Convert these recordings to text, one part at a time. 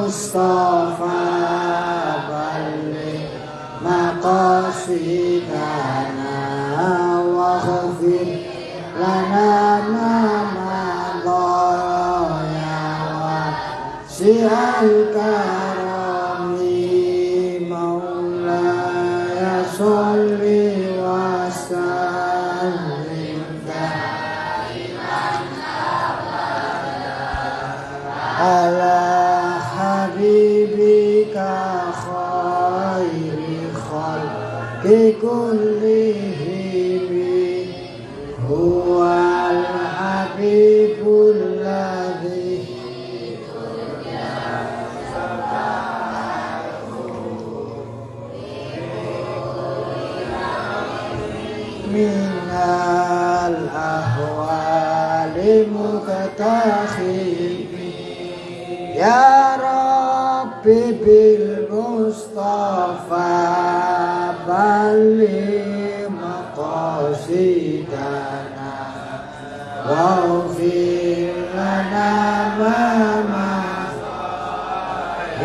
بالمصطفى بلغ مقاصدنا واغفر لنا ما مضى يا واسع الكرم مولاي صل وسلم على حبيبك خير خلق كلهم هو الحبيب الذي من الأهوال مكتخب يا ربي بالمصطفى بلغ مقاصدنا واغفر لنا ما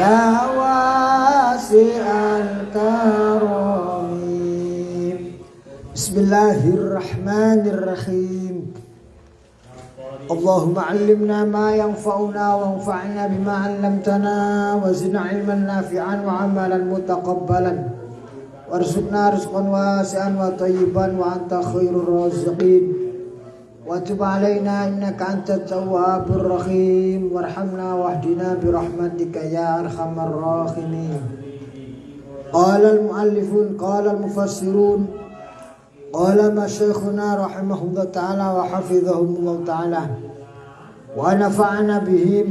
يا واسع الكرم. بسم الله الرحمن الرحيم. اللهم علمنا ما ينفعنا وانفعنا بما علمتنا وزدنا علما نافعا وعملا متقبلا وارزقنا رزقا واسعا وطيبا وانت خير الرازقين وتب علينا انك انت التواب الرحيم وارحمنا واهدنا برحمتك يا ارحم الراحمين. قال المؤلفون قال المفسرون قال مشايخنا رحمه الله تعالى وحفظهم الله تعالى ونفعنا بهم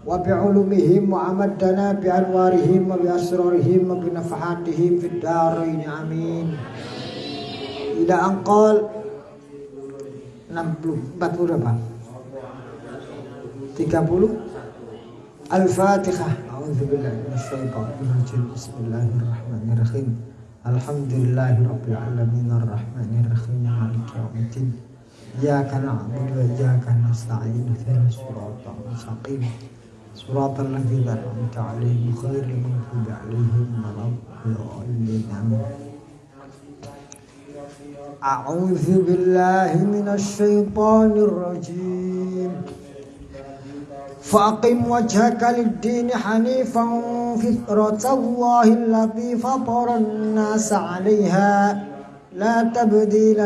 وبعلومهم وأمدنا بأنوارهم وبأسرارهم وبنفحاتهم في الدارين آمين. إلى أن قال 40 Al-Fatihah. A'udzubillahi minasyaitonir rajim. Bismillahirrahmanirrahim. Alhamdulillahi rabbil alamin arrahmanir rahim maliki yaumiddin. Iyyaka na'budu wa iyyaka nasta'in ihdinas siratal mustaqim. Siratal ladzina an'amta 'alaihim ghairil maghdubi 'alaihim waladdallin. Amin. A'udzu billahi minasy syaithanir rajim. فأقم وجهك للدين حنيفا فطرة الله التي فطر الناس عليها لا تبديل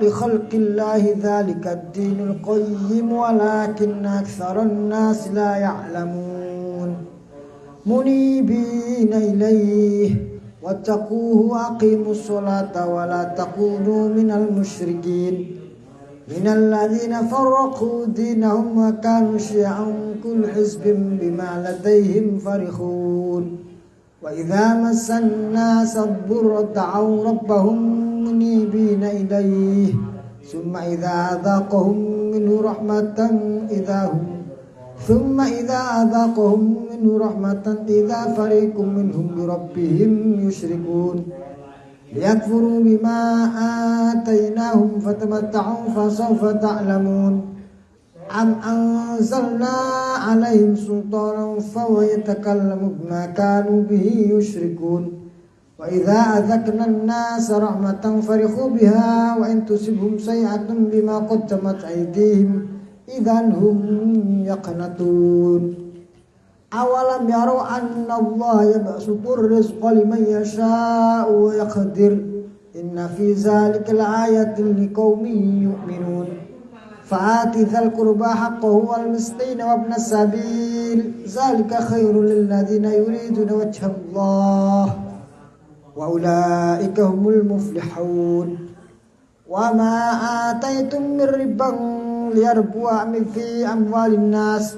لخلق الله ذلك الدين القيم ولكن أكثر الناس لا يعلمون منيبين إليه واتقوه وأقيموا الصلاة ولا تكونوا من المشركين من الذين فرقوا دينهم وكانوا شيعا كل حزب بما لديهم فرحون وإذا مس الناس الضر دعوا ربهم منيبين إليه ثم إذا أذاقهم منه رحمة إذا فريق منهم بربهم يشركون ليكفروا بما آتيناهم فتمتعوا فسوف تعلمون أم أنزلنا عليهم سلطانا فهو يتكلم بما كانوا به يشركون وإذا أذقنا الناس رحمة فرحوا بها وإن تصبهم سيئة بما قدمت أيديهم إذا هم يقنطون أولم يروا أن الله يبسط الرزق لمن يشاء ويقدر إن في ذلك لآية لقوم يؤمنون فآت ذا القربى حقه والمسكين وابن السبيل ذلك خير للذين يريدون وجه الله وأولئك هم المفلحون وما آتيتم من ربا ليربو في أموال الناس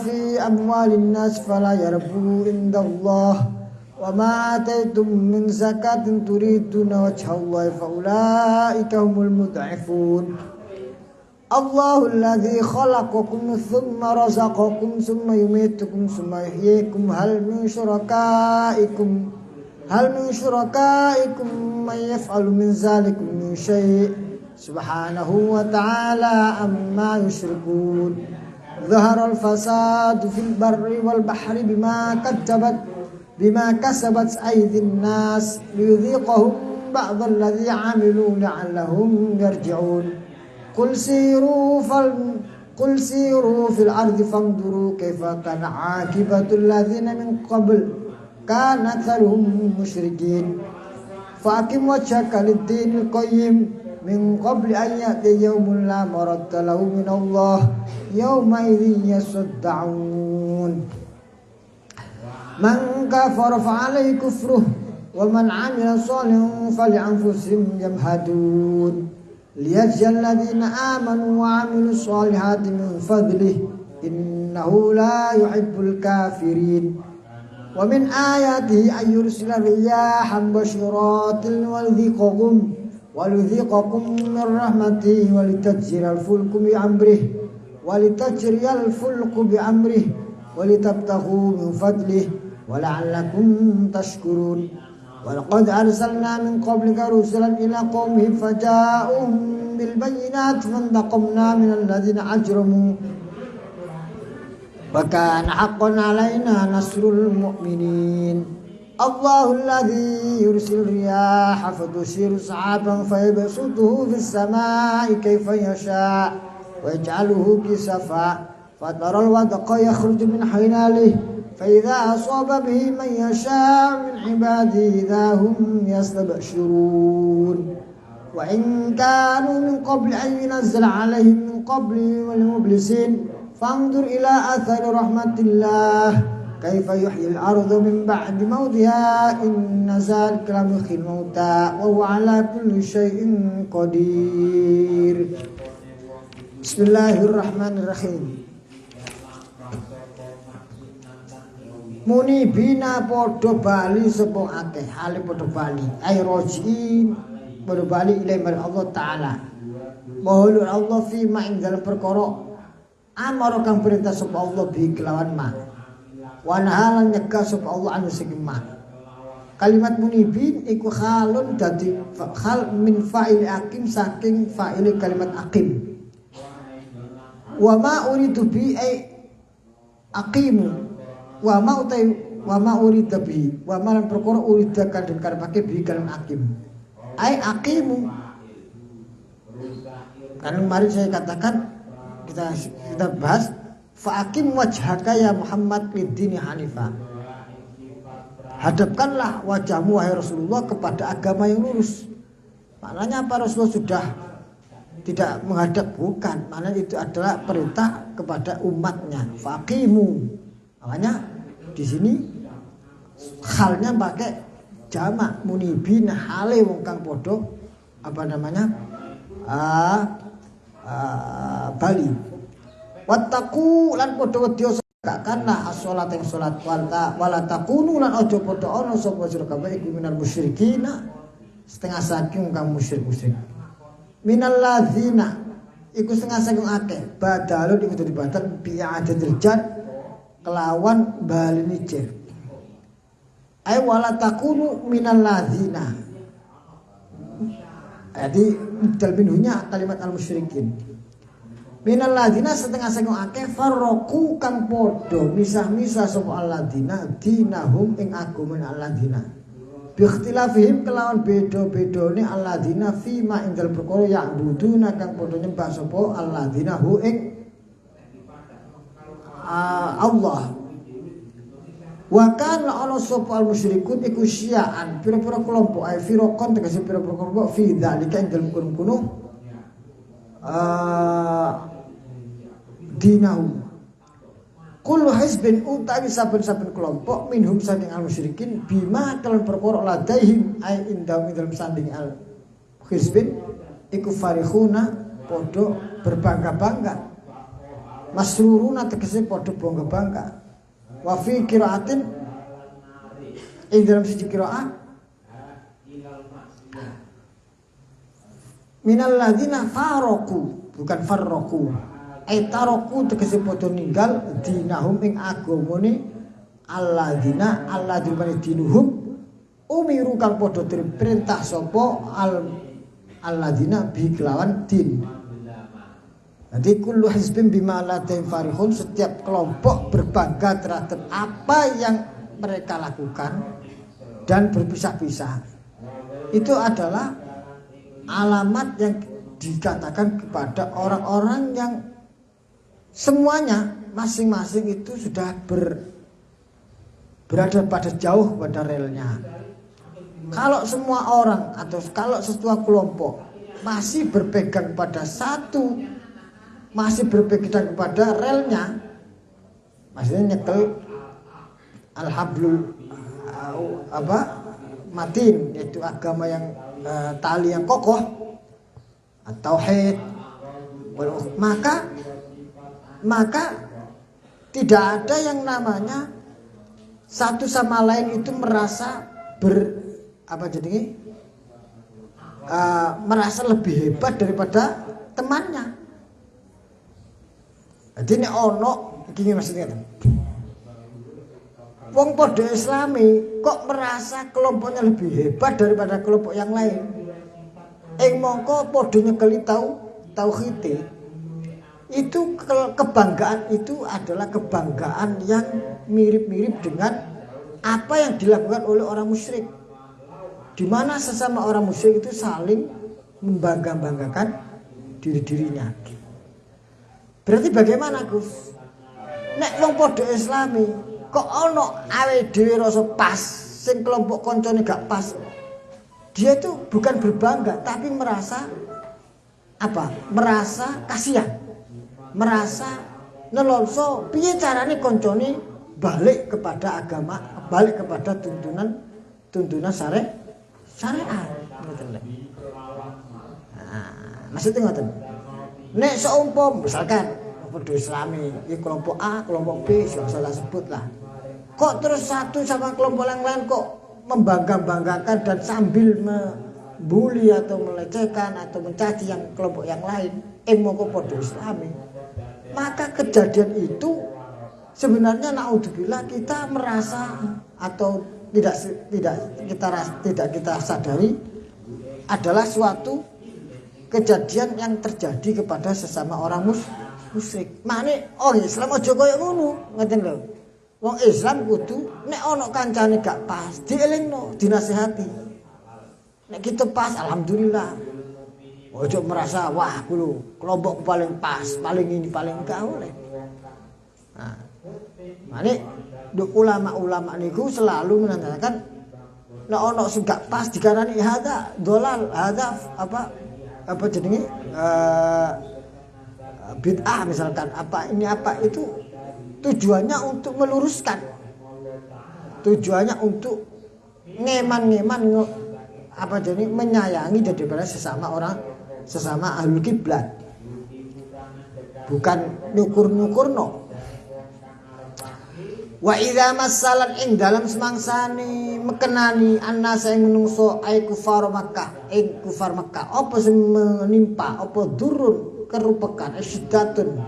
في أموال الناس فلا يربو عند الله وما آتيتم من زكاة تريدون وجه الله فأولئك هم المضعفون الله الذي خلقكم ثم رزقكم ثم يميتكم ثم يحييكم هل من شركائكم من يفعل من ذلك من شيء subhanahu wa ta'ala amma yushrikun. Zaharal fasadu fil barri wal bahri bima kasabat aydin nas liyudhiqahum ba'dal ladzi 'amilu la'allahum yarji'un. Qul siru fil ardi fanzuru kaifa kana 'aqibatul ladzina min qabl kana aktsaruhum musyrikin. Faqim wajhaka lid-dinil qayyim min qabli an ya'tiya yawmun la maradda lahu min Allah yawma idzin yasaddaun. Man kafara fa alayhi kufruh wa man 'amila shalihan fali anfusihim yamhadun. Liyajziyal ladzina amanu wa 'amilus shalihati min fadlihi innahu la yuhibbul kafirin. Wa min ayatihi ayyursila riyahan basyiratin walidhiqakum min rahmatihi walitajriyal fulku bi amrihi walitabtaghu min fadlihi wala'allakum tashkurun. Walaqad arsalna min qablika rusulan ila qaumihim faja'uhum bil bayyinati fantaqamna minal ladzina ajramu wa kana haqqan 'alaina nasrul mu'minin. Allahul ladzi yursil riyaha fatushiru sahaban fayabsutuhu fis samai kayfa yasha wa yaj'aluhu kisafa fataral wadqa yakhruju min hilalihi fa idza asaba bihi man yasha min ibadihi idza hum yastabshirun. Wa in kanu min qabli an yunzala 'alaihim min qabli wal mublisin fanzur ila athari rahmatillah kaifa yuhyil arda min ba'di mautiha inna zalika lamuhyil mauta wa huwa ala kulli syai'in qadir. Bismillahirrahmanirrahim. Muni bina podo bali sapa akeh hale podo bali ay roji podo bali ilai mar Allah taala mohon Allah fi ma ing dalam perkara amara kang perintah sapa Allah bi kelawan ma wa nahalan nyegah sapa Allah anu sing ma. Kalimat munibin iku khalun dadi khal min fa'il aqim saking fa'il kalimat aqim. Wa ma uridu bi ay aqimu wa ma urida bi wa ma lan perkara urida kan den karepake bi kalam aqim ai aqimu. Kan mari saya katakan kita bahas fa aqim wajhaka ya Muhammad lid-dini hanifa. Hadapkanlah wajahmu wahai Rasulullah kepada agama yang lurus. Maknanya apa? Rasulullah sudah tidak menghadap, bukan. Maknanya itu adalah perintah kepada umatnya. Fa aqimu. Makanya di sini halnya pakai jamak munibina hale wong kang padha apa namanya bali. Wattaqu lan padha wedya sakana as-shalat ing salat wala takunu lan aja padha ana sapa sira kabeh iku minal musyrikina setengah saking kang musyrik. Minal ladzina iku setengah saking akeh badalun iku dadi badal bi'adatil jar kelawan balini jer. Ay wala takunu minal ladzina. Jadi dal minhunya kalimat al-musyrikin. Minal ladzina setengah saking akeh farraqu kang padha misah-misah sapa alladzina dinahum ing agama alladzina. Bi ikhtilafihim kelawan beda-bedane alladzina fi ma ing dal perkara ya'buduna kang padha nyembah sapa alladzina hu ing Allah. Wa kana ana sapa al-musyrikun iku syi'an pira-pira kelompok ay firaqan tegese pira-pira kelompok fi dzalika ing dalem kono dinahu. Kullu hizbin utawi saben-saben kelompok minhum saking al-musyrikin bima kalan perkara ladaihim ay indam ing dalem sanding al-hizbin iku farihuna padha berbangga-bangga. Masruruna tegese padha bangga-bangga. Wa fi qiraatin ing dalam siji qiraah minal ladzina faraqu bukan farraqu ai taraku tegese padha ninggal dinahum ing agamane alladzina alladzina dinuhum umiru kang padha diperintah sapa alladzina bi kelawan din. Jadi kullu hizbin bima ladaihim farihun, setiap kelompok berbangga terhadap apa yang mereka lakukan dan berpisah-pisah. Itu adalah alamat yang dikatakan kepada orang-orang yang semuanya masing-masing itu sudah berada pada jauh pada relnya. Kalau semua orang atau kalau sebuah kelompok masih berpegang pada satu, masih berpegang kepada relnya, maksudnya nyekel alhablul matin, yaitu agama yang tali yang kokoh atau tauhid, maka tidak ada yang namanya satu sama lain itu merasa merasa lebih hebat daripada temannya. Jadi ini ono iki maksudnya. Wong padha Islami kok merasa kelompoknya lebih hebat daripada kelompok yang lain. Mongko padha nyekeli tauhid. Itu kebanggaan itu adalah kebanggaan yang mirip-mirip dengan apa yang dilakukan oleh orang musyrik. Di mana sesama orang musyrik itu saling membangga-banggakan diri-dirinya. Berarti bagaimana, Gus? Nek wong padha Islami kok ono awake dhewe rasa pas, sing kelompok koncone gak pas. Dia itu bukan berbangga tapi merasa Merasa kasihan. Merasa nelonso piye carane koncone balik kepada agama, balik kepada tuntunan syariat. Ngoten lho. Maksudnya ngoten. Nek seumpam misalkan padha Islami, iki kelompok A, kelompok B, salah sebut lah. Kok terus satu sama kelompok yang lain kok membangga-banggakan dan sambil membuli atau melecehkan atau mencaci yang kelompok yang lain, mongko padha Islami. Maka kejadian itu sebenarnya naudzubillah kita merasa atau tidak kita sadari adalah suatu kejadian yang terjadi kepada sesama orang musyrik. Mane orang Islam aja koyo ngono, ngoten lho. Wong Islam kudu nek ana kancane gak pas, dielingno, dinasehati. Nek kita pas alhamdulillah. Ojo merasa wah kulo kelompok paling pas, paling ini paling enggak oleh. Nah, mane ulama-ulama niku selalu menandakan nek ana sing gak pas dikarani hada dolal, hada apa jenenge bid'ah misalkan apa itu tujuannya untuk meluruskan, tujuannya untuk ngeman menyayangi daripada sesama ahlul kiblat, bukan nyukur-nyukurno. Wa idza masalan ing dalam semangsane mekenani annasa ing menungso ai kufar Makkah ing kufar Makkah apa sing menimpa apa durun kerupekan syiddatun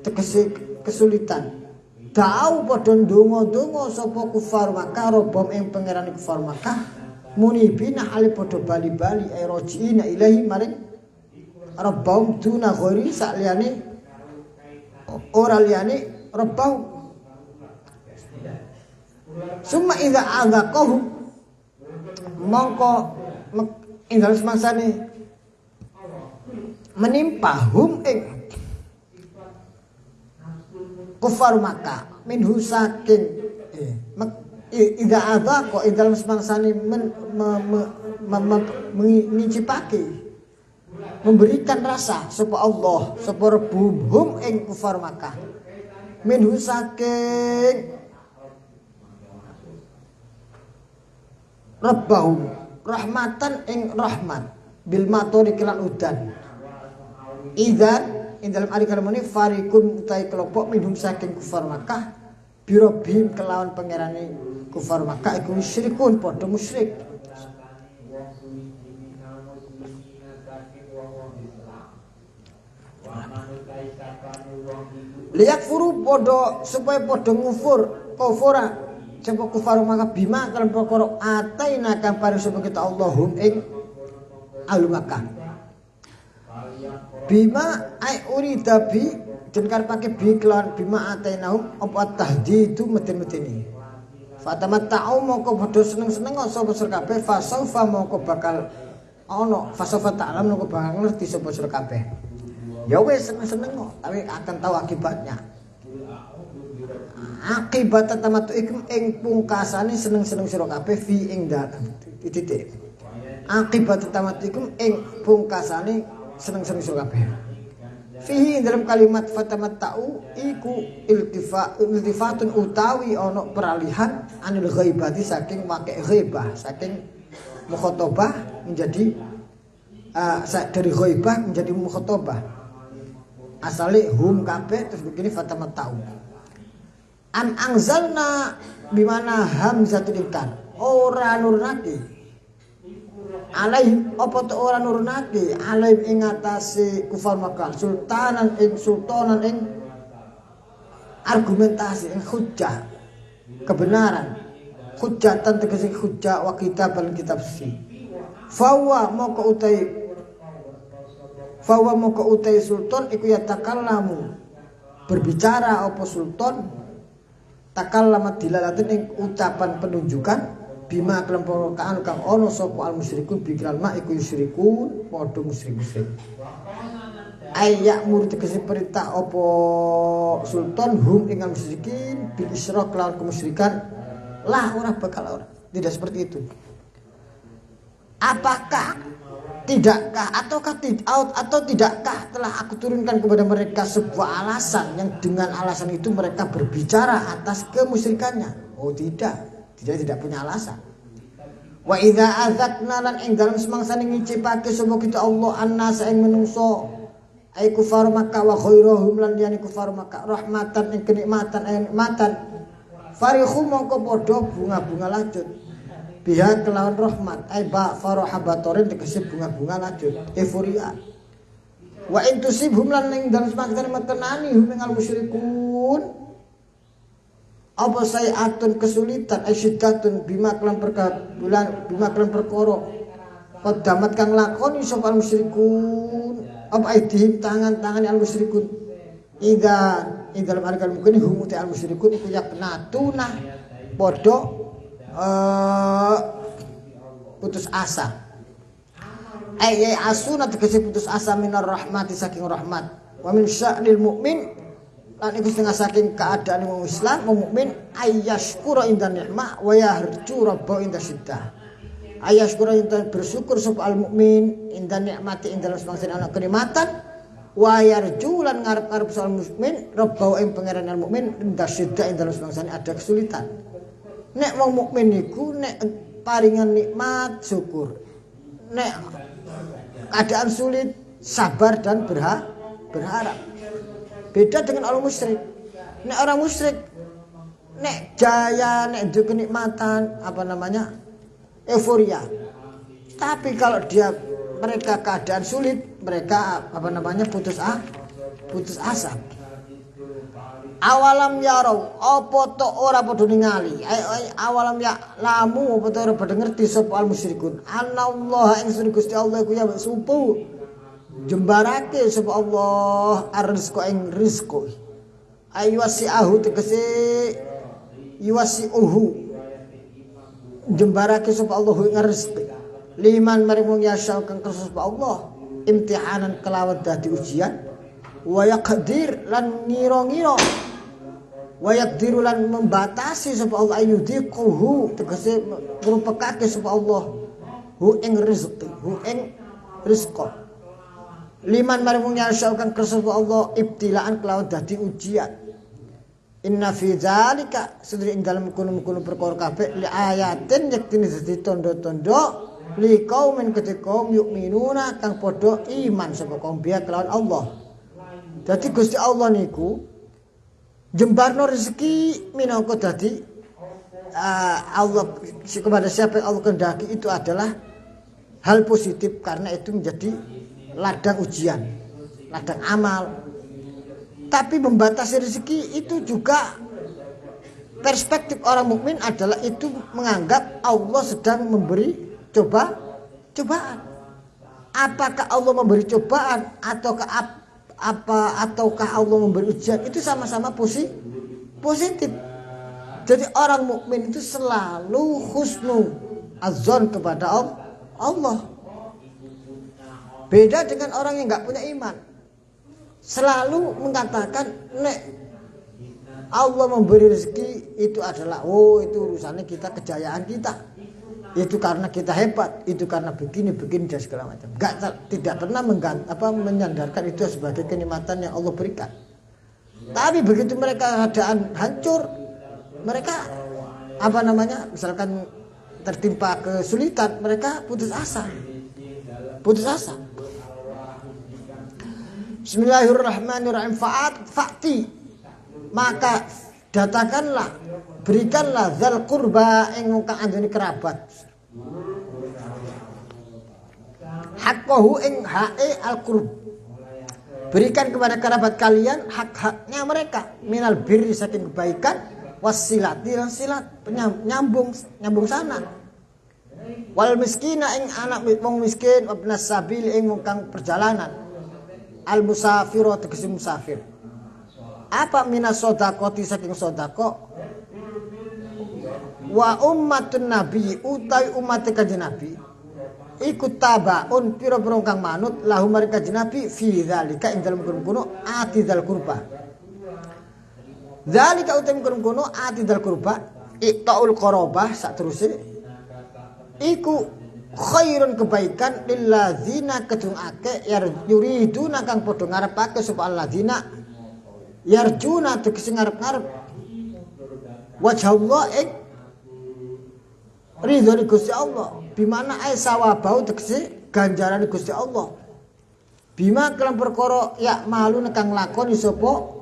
tegese kesulitan da'u padha ndonga-ndonga sapa kufar Makkah robom ing pangeran kufar Makkah munibina ali padha bali-bali ai rojiina ilahi maring rabbahum duna ghairi sakliyane ora liyane rabbahum. Summa idza adzaqahu mongko indal semangsane menimpa hum ing kufar Makkah minhu saking idza adzaqa indal semangsane mencipake memberikan rasa sapa Allah sapa rebbuhum hum ing kufar Makkah minhu saking rabbahum rahmatan ing rahmat bil matori kelan udan idzan ing dalam ari kalemane farikun utai kelompok minhum saking kufar Makkah birobhim kelawan pangerane kufar Makkah iku musyrikun padha musyrik. Lihat furu padha supaya padha ngufur kufura sapa kufar Makkah bima kan perkara ataina kang paring sapa kita Allahum ing ahli Makkah bima ai urida bi den karepake bi kelawan bima atainahum apa tahdidu meten-meteni fatamatta'u moko padha seneng-seneng sapa sira kabeh fasaufa moko bakal ana fasaufa ta'lam moko bakal ngerti sapa sira kabeh ya wis seneng-seneng kok tapi akan tahu akibatnya akibat tamattu ikum ing pungkasane seneng-seneng sira kabeh fi ing dalem titik akibat tamattu ikum ing pungkasane seneng-seneng sira kabeh fihi dalam kalimat fatamatta'u iku iltifatun utawi ana peralihan anil ghaibati saking wake ghaibah saking mukhatabah menjadi dari ghaibah menjadi mukhatabah asale hum kabeh terus begini fatamatta'u am anzalna bimana hamzatul inkar ora nurunake alaihim apa to ora nurunake alaihim ing atase kufar Makkah sultanan ing argumentasi ing hujjah kebenaran hujjatan tegese hujjah wa kitaban kitab si fawa moko utai sultan iku ya takallamu berbicara apa sultan takallama dilalatin ing ucapan penunjukan bima kelempokan kang ono sapa al musyrikun bikral ma iku yusyrikun padha musyrik-musyrik ayak murid tegese perintah apa sultan hum ing al musyrikin bil isyraq lawan kemusyrikan lah ora bakal ora tidak seperti itu apakah tidakkah atau tidakkah telah aku turunkan kepada mereka sebuah alasan yang dengan alasan itu mereka berbicara atas kemusyrikannya oh tidak punya alasan. Wa idza azatna lan ing dalem semangsane ngicipake sapa kita Allah annas ing menungso ai kufar Makkah wa khairuhum lan yani kufar Makkah rahmatan ing kenikmatan nikmatan farihu mongko padha bunga-bunga lanjut biha kelawan rahmat ai ba farahabatorin tegese bunga-bunga lanjut euforia wa intusibhum lan ing dalem semangsane mekenani hum ing al musyrikun apa sayatun kesulitan asyiddatun bima kelan perkara qaddamat kang lakoni sapa al musyrikun apa aidihim tangan-tangan al musyrikun dalam artikel mungkin hum al musyrikun iku yaknatuna padha putus asa ay asuna tegese putus asa minar rahmati saking rahmat wa min sya'nil mu'min lan iku setengah saking keadaan wong Islam wong mukmin ayasykura inda nikmah wa yarju rabba inda syiddah ayasykura inda bersyukur sapa al mukmin inda nikmati inda semangsane ana kenikmatan wa yarju lan ngarep-arep sapa mukmin rabba ing pangeran al mukmin inda syiddah inda semangsane ada kesulitan nek wong mukmin niku nek paringan nikmat syukur nek keadaan sulit sabar dan berharap beda dengan orang musyrik. Nek orang musyrik nek jaya, nek itu kenikmatan, euforia. Tapi kalau mereka keadaan sulit, mereka putus asa. Awalam yarau, apa to ora padha ningali. Awalam ya lamu apa to ora padha ngerti sapa al musyrikun. Anallaha ing Gusti Allah iku ya supu jembarake sapa Allah ar-rizqa ing rizqa aywasi'ahu tegese yuwasi'uhu jembarake sapa Allah ing rizqi liman maring wong yasha kang kersa sapa Allah imtihanan kelawan dadi ujian wa yaqdir lan ngira-ngira wa yaqdiru lan membatasi sapa Allah ayudiquhu tegese ngrupekake sapa Allah hu ing rizqi hu ing rizqa liman maring wong yasha kang kersa Allah ibtilaan kelawan dadi ujian inna fi zalika sedri ing dalem kono-kono perkara kabeh li ayatin yektine dadi tanda-tanda li qaumin ketika mukminuna kang padha iman sapa kaum biya kelawan Allah dadi Gusti Allah niku jembarno rezeki minangka dadi Allah kepada siapa yang Allah kehendaki itu adalah hal positif karena itu menjadi ladang ujian, ladang amal. Tapi membatasi rezeki itu juga perspektif orang mukmin adalah itu menganggap Allah sedang memberi cobaan. Apakah Allah memberi cobaan ataukah Allah memberi ujian, itu sama-sama positif. Jadi orang mukmin itu selalu husnul azon kepada Allah. Beda dengan orang yang nggak punya iman. Selalu mengatakan nek Allah memberi rezeki itu adalah itu urusannya kita, kejayaan kita. Itu karena kita hebat, itu karena begini dan segala macam. Tidak pernah menyandarkan itu sebagai kenikmatan yang Allah berikan. Tapi begitu mereka keadaan hancur, mereka misalkan tertimpa kesulitan, mereka putus asa. Bismillahirrahmanirrahim. Fa'ti, maka datakanlah, berikanlah zal qurba ing wong kang anjene kerabat haqqahu ing hae al qurb, berikan kepada kerabat kalian hak-haknya mereka, minal birri saking kebaikan, wasilati lan silat, nyambung sana, wal miskina ing anak wong miskin, wabnas sabil ing wong kang perjalanan, al musafiro tegese musafir. Apa minas sodakoti saking sodako, wa ummatun nabi utai umat kanjeng nabi ikut tabaun pira-pira kang manut lahum mereka kanjeng nabi fi dzalika ing dalem kono ati dzal qurba. Dzalika utai kono ati dzal qurba iqtaul qarabah sateruse iku khairun kebaikan lilladzina kedung akeh yuriduna kang padha ngarepake sapa alladzina yarjuna tegese ngarep-ngarep wajah Allah ridho Gusti Allah, bimana sawabau tegese ganjaran Gusti Allah, bima kelan perkara ya malu kang lakoni sapa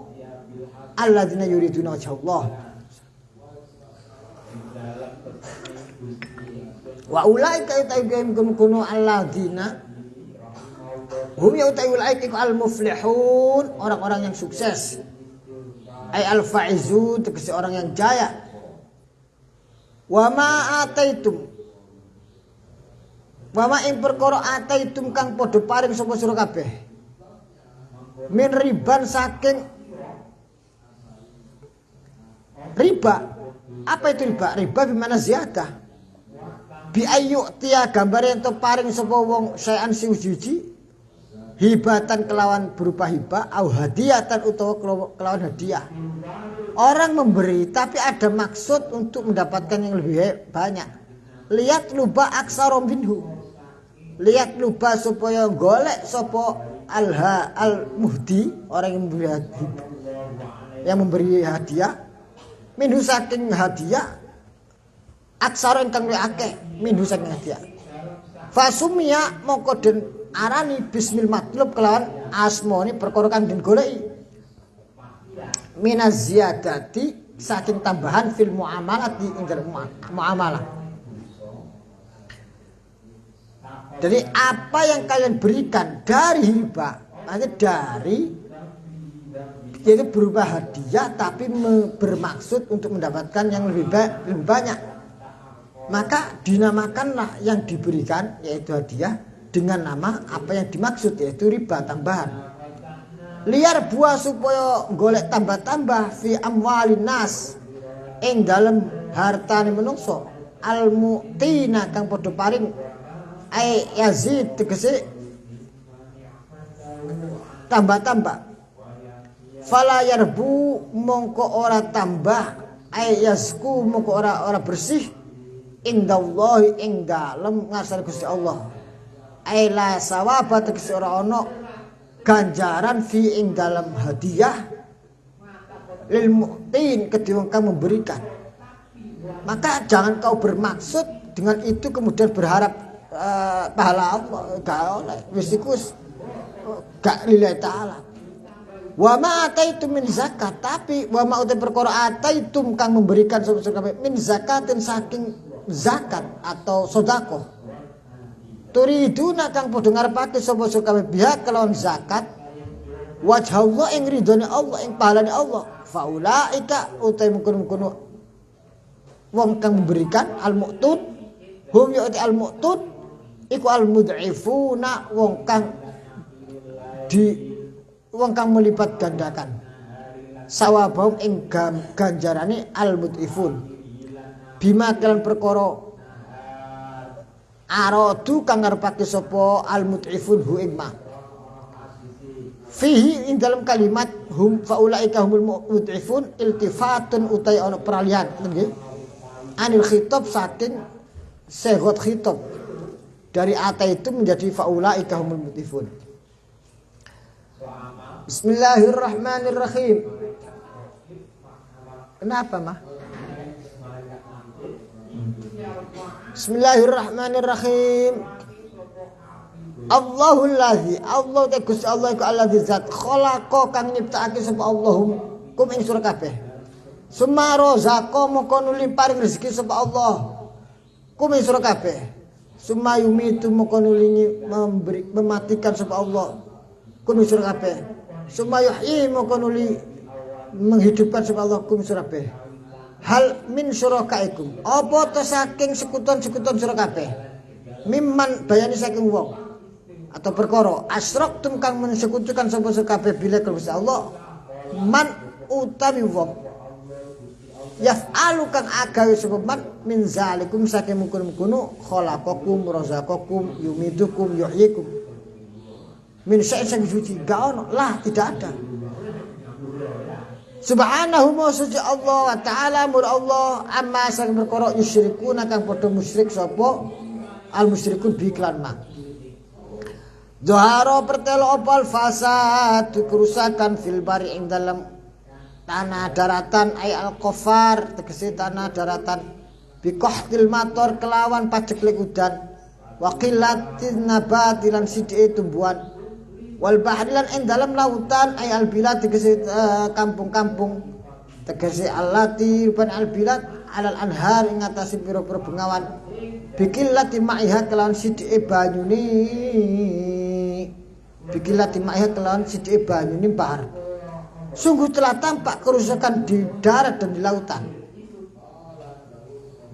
alladzina yuriduna wajah Allah. Wa ulaika ta'im kunu alladzina hum ulaika al muflihun, orang-orang yang sukses. Ai al faizun tegese orang yang jaya. Wa ma ataitum, wa ma ing perkara ataitum kang padha paring sapa sira kabeh min riban saking riba. Apa itu riba? Riba bimana ziyadah, bi ayu tia gambare ento paring sapa wong sayan suci hibatan kelawan berupa hibah au hadiatan utawa kelawan hadiah. Orang memberi tapi ada maksud untuk mendapatkan yang lebih banyak. Lihat luba aksarom minhu, lihat luba supaya golek sapa al muhdi, orang yang memberi hadiah minhu saking hadiah aksara ingkang luwih akeh minhu saking hadiah. Fasumia mongko den arani bismil matlub kelawan asmane perkara kang den goleki minaz ziyadati saking tambahan fil muamalati ing dalem muamalah. Jadi apa yang kalian berikan dari riba, maksudnya dari itu berupa hadiah tapi bermaksud untuk mendapatkan yang lebih banyak, maka dinamakanlah yang diberikan yaitu hadiah dengan nama apa yang dimaksud yaitu riba tambahan. Liar buah supaya golek tambah-tambah fi amwalin nas ing dalem hartane menungso al mu'tina kang padha paring ai yazid tegese tambah-tambah. Fala yarbu mongko ora tambah ai yazku mongko ora bersih indallahi ing dalem ngasal Gusti Allah. Ai la sawaba tegese ora ana ganjaran fi ing dalam hadiah lil mu'tin kedhe wong kang memberikan. Maka jangan kau bermaksud dengan itu kemudian berharap pahala Allah, gak oleh wis iku gak lillahi taala. Wa ma ataitum min zakat, tapi wa ma utai perkara ataitum kang memberikan sapa min zakatin saking zakat atau sedekah. Turiduna kang padha ngarepake sapa kabeh pihak kelawan zakat wajh Allah ing ridhone Allah ing pahalane Allah. Faulaika utai mungkun-mungkun wong kang memberikan al mu'tud hum ya'ti al mu'tud iku al-mud'ifuna wong kang melipat gandakan sawabahum ing ganjarane al-mud'ifun bima kelan perkara aradu kang ngarepake sapa al-mud'ifun hu ing ma fihi ing dalam kalimat hum faulaika humul mud'ifun iltifatun utai ana peralihan nggih anil khitab saking segot khitab dari ata itu menjadi faulaika humul mud'ifun. Bismillahirrahmanirrahim. Kenapa mah? Bismillahirrahmanirrahim. Allahul ladzi Allah tegus Allah iku alladzi zat khalaqa kang nyiptakake sapa Allahum kum ing sira kabeh. Sumaro zako moko nuli paring rezeki sapa Allah kum ing sira kabeh. Sumayumi itu moko nuli mematikan sapa Allah kum ing sira kabeh. Sumayuhyi moko nuli menghidupkan sapa Allah kum ing sira kabeh. Hal min syurakaikum apa to saking sekuton-sekuton sira kabeh. Mimman bayani saking wong atau perkara asraktum kang mensekutukan sapa kabeh bila Gusti Allah man utawi wong yaf'alu kang agawe sapa man min zalikum saking mungkun-mungkunu khalaqakum razaqakum yumidukum yuhyikum min syai'in suci gak ono lah tidak ada subhanahu wa suci Allah wa ta'ala mur Allah amma sang perkara yusyrikuna kang padha musyrik sapa al musyrikun bi iklan ma Zoharo pertelo opal fasad kerusakan fil bari ing dalam tanah daratan ay al kofar tegese tanah daratan bikohtil mator kelawan paceklik udan waqilatin nabati lan sidike tumbuhan wal bahri lan ing dalam lautan ay al bilad tegese kampung-kampung tegese allati rupan al bilad alal anhar ing atase pira-pira bengawan bikillati ma'iha kelawan sidike banyune bikilah timahnya kelawan sidike banyune bahar. Sungguh telah tampak kerusakan di darat dan di lautan.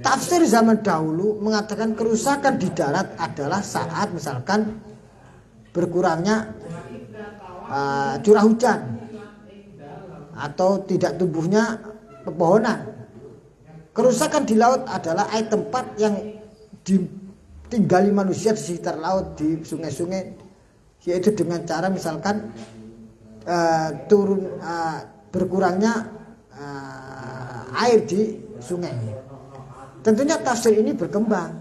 Tafsir zaman dahulu mengatakan kerusakan di darat adalah saat misalkan berkurangnya curah hujan atau tidak tumbuhnya pepohonan. Kerusakan di laut adalah tempat yang ditinggali manusia di sekitar laut, di sungai-sungai, yaitu dengan cara misalkan berkurangnya air di sungai. Tentunya tafsir ini berkembang.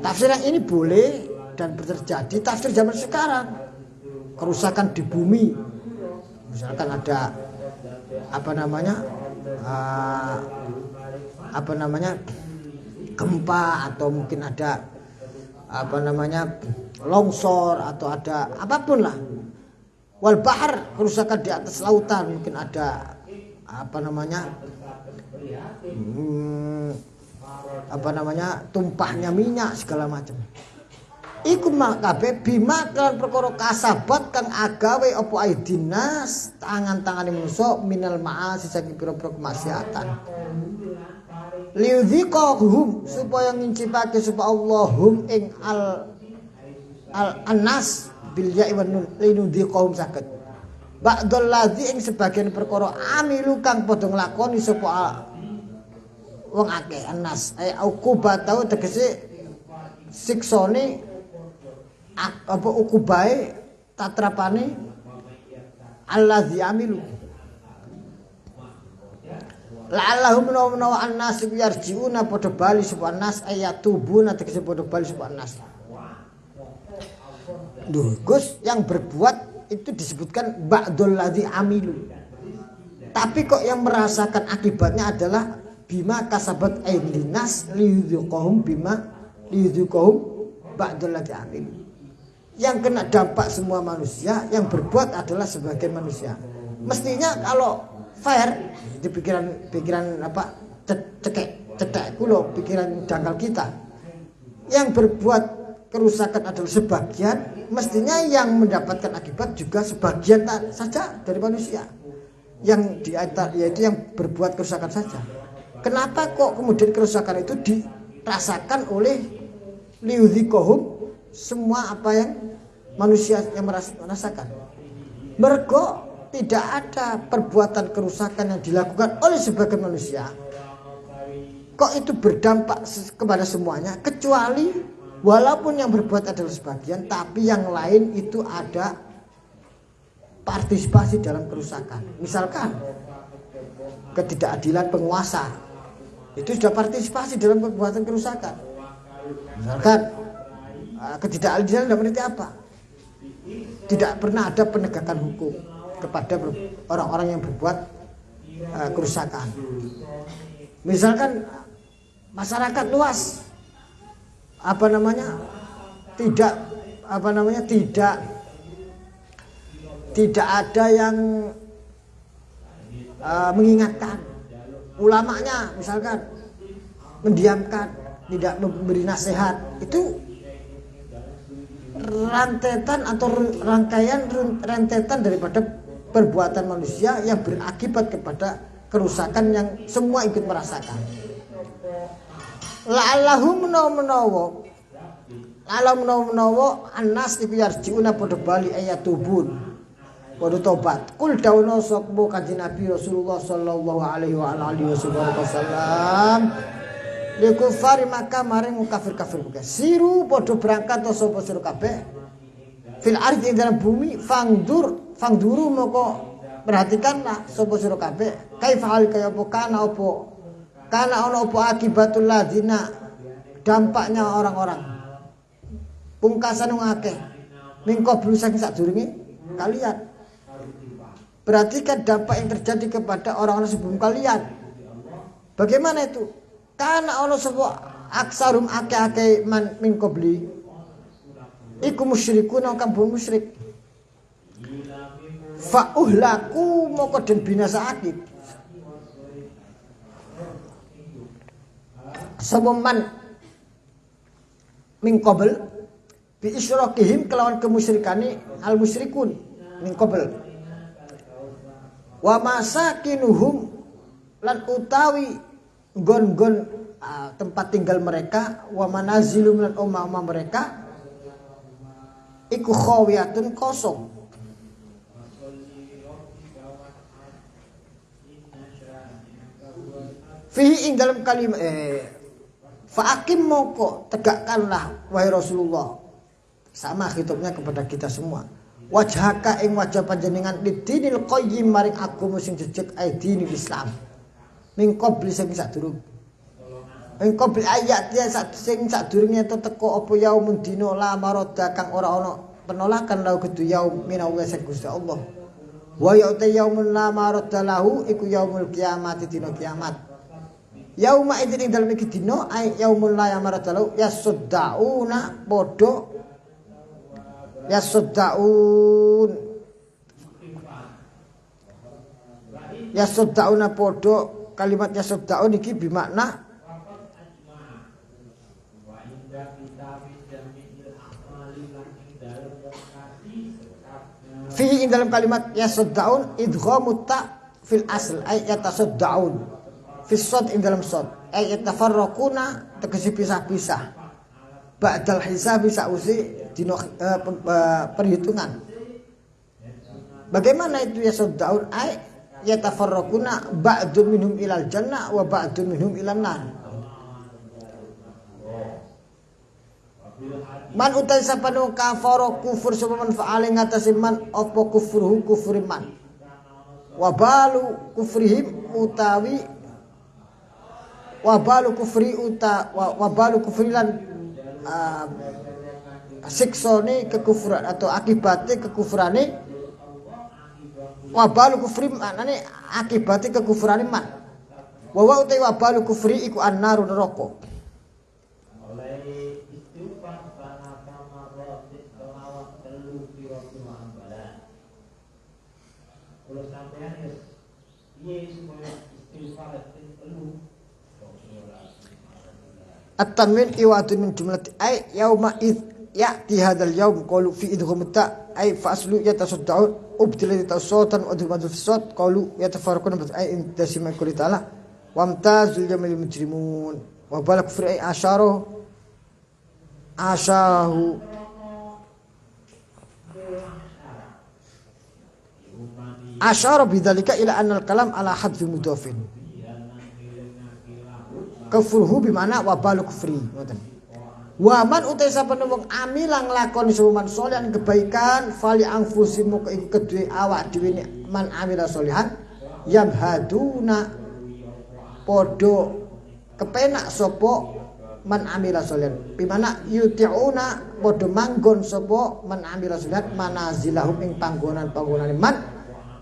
Tafsir yang ini boleh dan terjadi tafsir zaman sekarang. Kerusakan di bumi, misalkan ada gempa atau mungkin ada longsor atau ada apapun lah. Wal bahar kerusakan di atas lautan, mungkin ada tumpahnya minyak segala macam. Iku makabe bima kan perkara kasabat kang agawe apa aidinas tangan-tangane manusa minal ma'asi saking pira-pira kemaksiatan. Liudhiqahum supaya ngincipake supaya Allahum ing al-anas bil ya'i wan nun linudhiqahum saged ba'dal ladzi ing sebagian perkara amilu kang padha nglakoni sapa wong akeh anas uqubatau tegese siksane apa uqubae tatrapane alladzi amilu la'allahum menawa annas yarjiuna padha bali sapa annas ayatubuna tegese padha bali sapa annas. Duh, Gus, yang berbuat itu disebutkan ba'dul ladzi amilu. Tapi kok yang merasakan akibatnya adalah bima kasabat aidinas liyudhiqahum ba'dul ladzi amilu. Yang kena dampak semua manusia, yang berbuat adalah sebagian manusia. Mestinya kalau fair di pikiran cetek kulo pikiran dangkal kita, yang berbuat kerusakan adalah sebagian, mestinya yang mendapatkan akibat juga sebagian saja dari manusia. Yang yaitu yang berbuat kerusakan saja. Kenapa kok kemudian kerusakan itu dirasakan oleh liudzikohum semua apa yang manusia yang merasakan. Mergo tidak ada perbuatan kerusakan yang dilakukan oleh sebagian manusia kok itu berdampak kepada semuanya, kecuali walaupun yang berbuat adalah sebagian, tapi yang lain itu ada partisipasi dalam kerusakan. Misalkan ketidakadilan penguasa, itu sudah partisipasi dalam perbuatan kerusakan. Misalkan ketidakadilan dalam arti apa? Tidak pernah ada penegakan hukum kepada orang-orang yang berbuat kerusakan. Misalkan masyarakat luas tidak ada yang mengingatkan, ulamanya misalkan mendiamkan, tidak memberi nasihat, itu rentetan daripada perbuatan manusia yang berakibat kepada kerusakan yang semua ikut merasakan. La'allahu menawa annas iku yarjiuna padha bali ayatubun padha tobat. Kul dawono sapa Kanjeng Nabi Rasulullah sallallahu alaihi wa alihi wasallam li kufari Makkah maring kafir-kafir Makkah. Siru padha berangkat sapa sira kabeh fil ardi dalam bumi fangduru moko perhatikanlah sapa sira kabeh kaifa hal kaya apa kana ono apa akibatul ladzina dampaknya orang-orang pungkasan wong akeh mingko blu saking sadurunge kalian. Perhatikan dampak yang terjadi kepada orang-orang sebelum kalian. Bagaimana itu? Kana ono sapa aksarum akeh-akeh man mingko bli iku musyrikun kang musyrik. Fa uhlaku moko den binasa akib. Sabaman min qabl bi isyrakihim kelawan kemusyrikane al musyrikun min qabl wa masakinuhum lan utawi gon-gon tempat tinggal mereka wa manazilum lan omah-omah mereka iku khawiyatun kosong. Fihi ing dalam kalimat fa'akim moko tegakkanlah wahai Rasulullah, sama hitubnya kepada kita semua, wajhaka ing wajah panjenengan lidinil qayyim maring agama sing jejeg aidinil Islam min qabli sing sadurung min qabli ayat ya sing sadurunge teko apa yaumun dina la maradda kang ora ana penolakan lahu kudu yaum minallahi sing Gusti Allah wa ya'ta yaumun la maradda lahu iku yaumul kiamat dina kiamat. Yauma idzin dalem iki dina ay yaumul la yamaradalu yasuddauna padha yasuddauna padha kalimat yasuddaun iki bermakna fi dalam kalimat yasuddaun idghamut ta fil asl ay yatasaddaun fisod ing dalam sod ayat tafarraquna tegese pisah-pisah ba'dal hisab sausi dino perhitungan. Bagaimana itu ya saddaun ay yatafarraquna ba'dun minhum ilal jannah wa ba'dun minhum ilan nar. Man utai sapanu kafara kufur sapa man fa'ale ngatasi man apa kufruhu kufriman wa balu kufrihim utawi wabalu kufri lan siksane kekufuran atau akibatnya kekufurane wabalu kufri maknane akibatnya kekufurane man wa utai wabalu kufri iku annaru neraka. At-tanwin iwadun min jumlati ay yauma id ya'ti hadzal yaum qalu fi idghamta ay fa aslu yatasaddaun ubdilat tawsatan wa admadu fi sawt qalu yatafarraquna bi ay intasima kulli ta'ala wa amtazul jamil mujrimun wa balak fi ay asharo asahu asyara bidzalika ila anal kalam ala hadfi mudhafin kufruhu bimana wa balu kufri ngoten wa man utai sapa wong amilang lakoni suman solihan kebaikan fali anfusimu iku kedue awak dhewe man amila solihan yamhaduna podo kepenak sapa man amila solihan bimana yuti'una podo manggon sapa man amila solihan manazilahum ing panggonan-panggonane man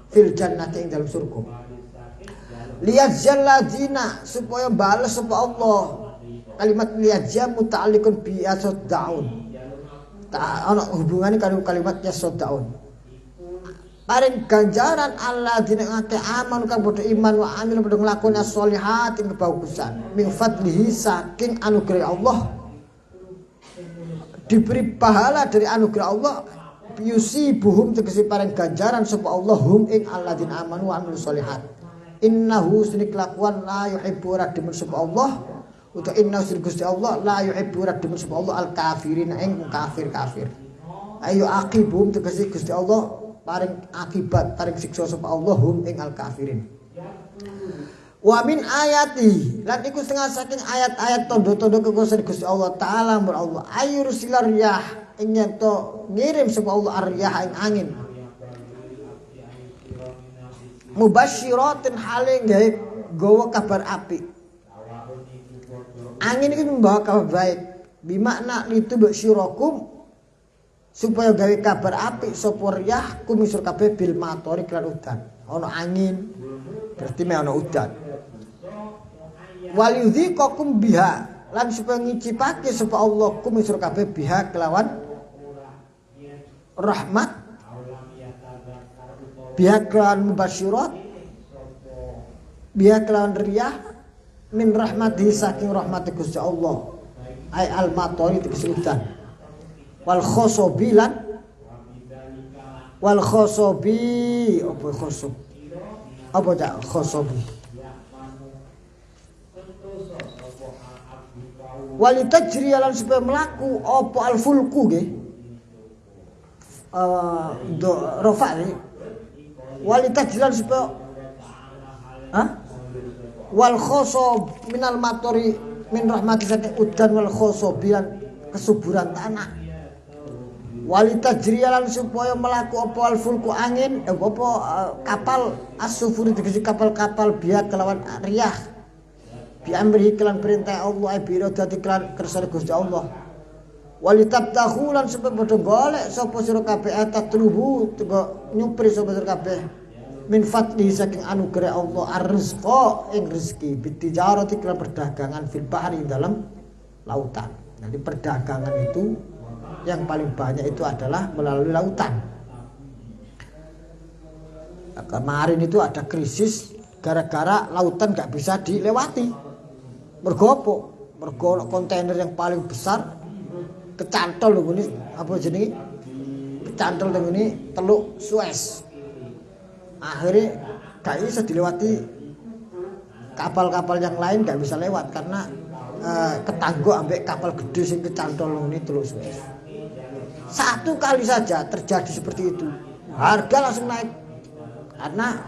fil jannati ing dalam surga liyajzal ladina supaya bales sapa Allah kalimat liyajza muta'alliqun bi yasaddaun ana hubungane karo kalimat yasaddaun paring ganjaran alladzina ngake aman kang padha iman wa amil padha nglakoni sholihat ing kebagusan min fadlihi saking anugerah Allah diberi pahala dari anugerah Allah yusibuhum tegese paring ganjaran sapa Allah hum ing alladzina amanu wa amilus sholihat innahu sunik lakuan la yuhibbu radimun sapa Allah uta inna Gusti Allah la yuhibbu radimun sapa Allah al kafirin ing kafir ayo aqibum tegese Gusti Allah paring akibat paring siksa sapa Allah hum ing al kafirin wa min ayati lan iku setengah saking ayat-ayat tondo-tondo kekuasaan Gusti Allah taala Allah ayur silar riyah ing to ngirim sapa Allah ar-riyah ing angin mubasyiratin hale gawa kabar api angin iki membawa kabar baik bimakna itu basyirakum supaya gawe kabar api sapa riyah kumisur kabeh bil matori lan udan ana angin berarti me ana udan wal yudhiqakum biha lan supaya ngicipake sapa Allah kumisur kabeh biha kelawan rahmat biha kelawan mubasyirat biha kelawan riyah min rahmati saking rahmati Gusti Allah ay al matori tegese udan wal khosobilan wal khosobi apa khosob apa tak khosobi walitajri lan supaya melaku apa al fulku nggih do rafa'ni walitajri lan supaya wal khosob minal matori min rahmati saking udan wal khosobilan kesuburan tanah walitajriyalan supaya melaku apa al-fulku angin apa kapal as-sufuri tegese kapal-kapal biak kelawan riyah bi amri kelan perintah Allah bi iradati kelan kersane Gusti Allah walitabtahu lan supaya padha golek sapa sira kabeh atatlubu tego nyupri sapa sira kabeh min fadli saking anugerah Allah ar-rizqa ing rezeki bitijarati kelan perdagangan fil bahri dalam lautan. Jadi perdagangan itu yang paling banyak itu adalah melalui lautan. Nah, kemarin itu ada krisis gara-gara lautan gak bisa dilewati. Mergo apa? Mergo kontainer yang paling besar kecantol ini apa jenenge? Kecantol ini Teluk Suez. Akhirnya gak bisa dilewati kapal-kapal yang lain gak bisa lewat karena ketangguk ambek kapal gede sing kecantol ini Teluk Suez. Satu kali saja terjadi seperti itu, harga langsung naik karena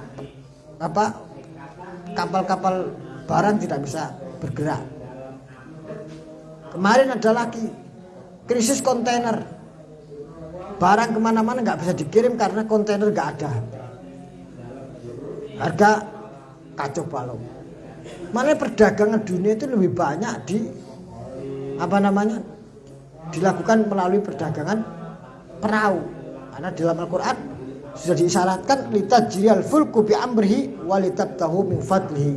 apa? Kapal-kapal barang tidak bisa bergerak. Kemarin ada lagi krisis kontainer, barang kemana-mana nggak bisa dikirim karena kontainer nggak ada. Harga kacau balau. Mana perdagangan dunia itu lebih banyak dilakukan melalui perdagangan perahu. Karena dalam Al-Qur'an sudah diisyaratkan litajriyal fulku bi amrihi walitabtahu min fadlihi.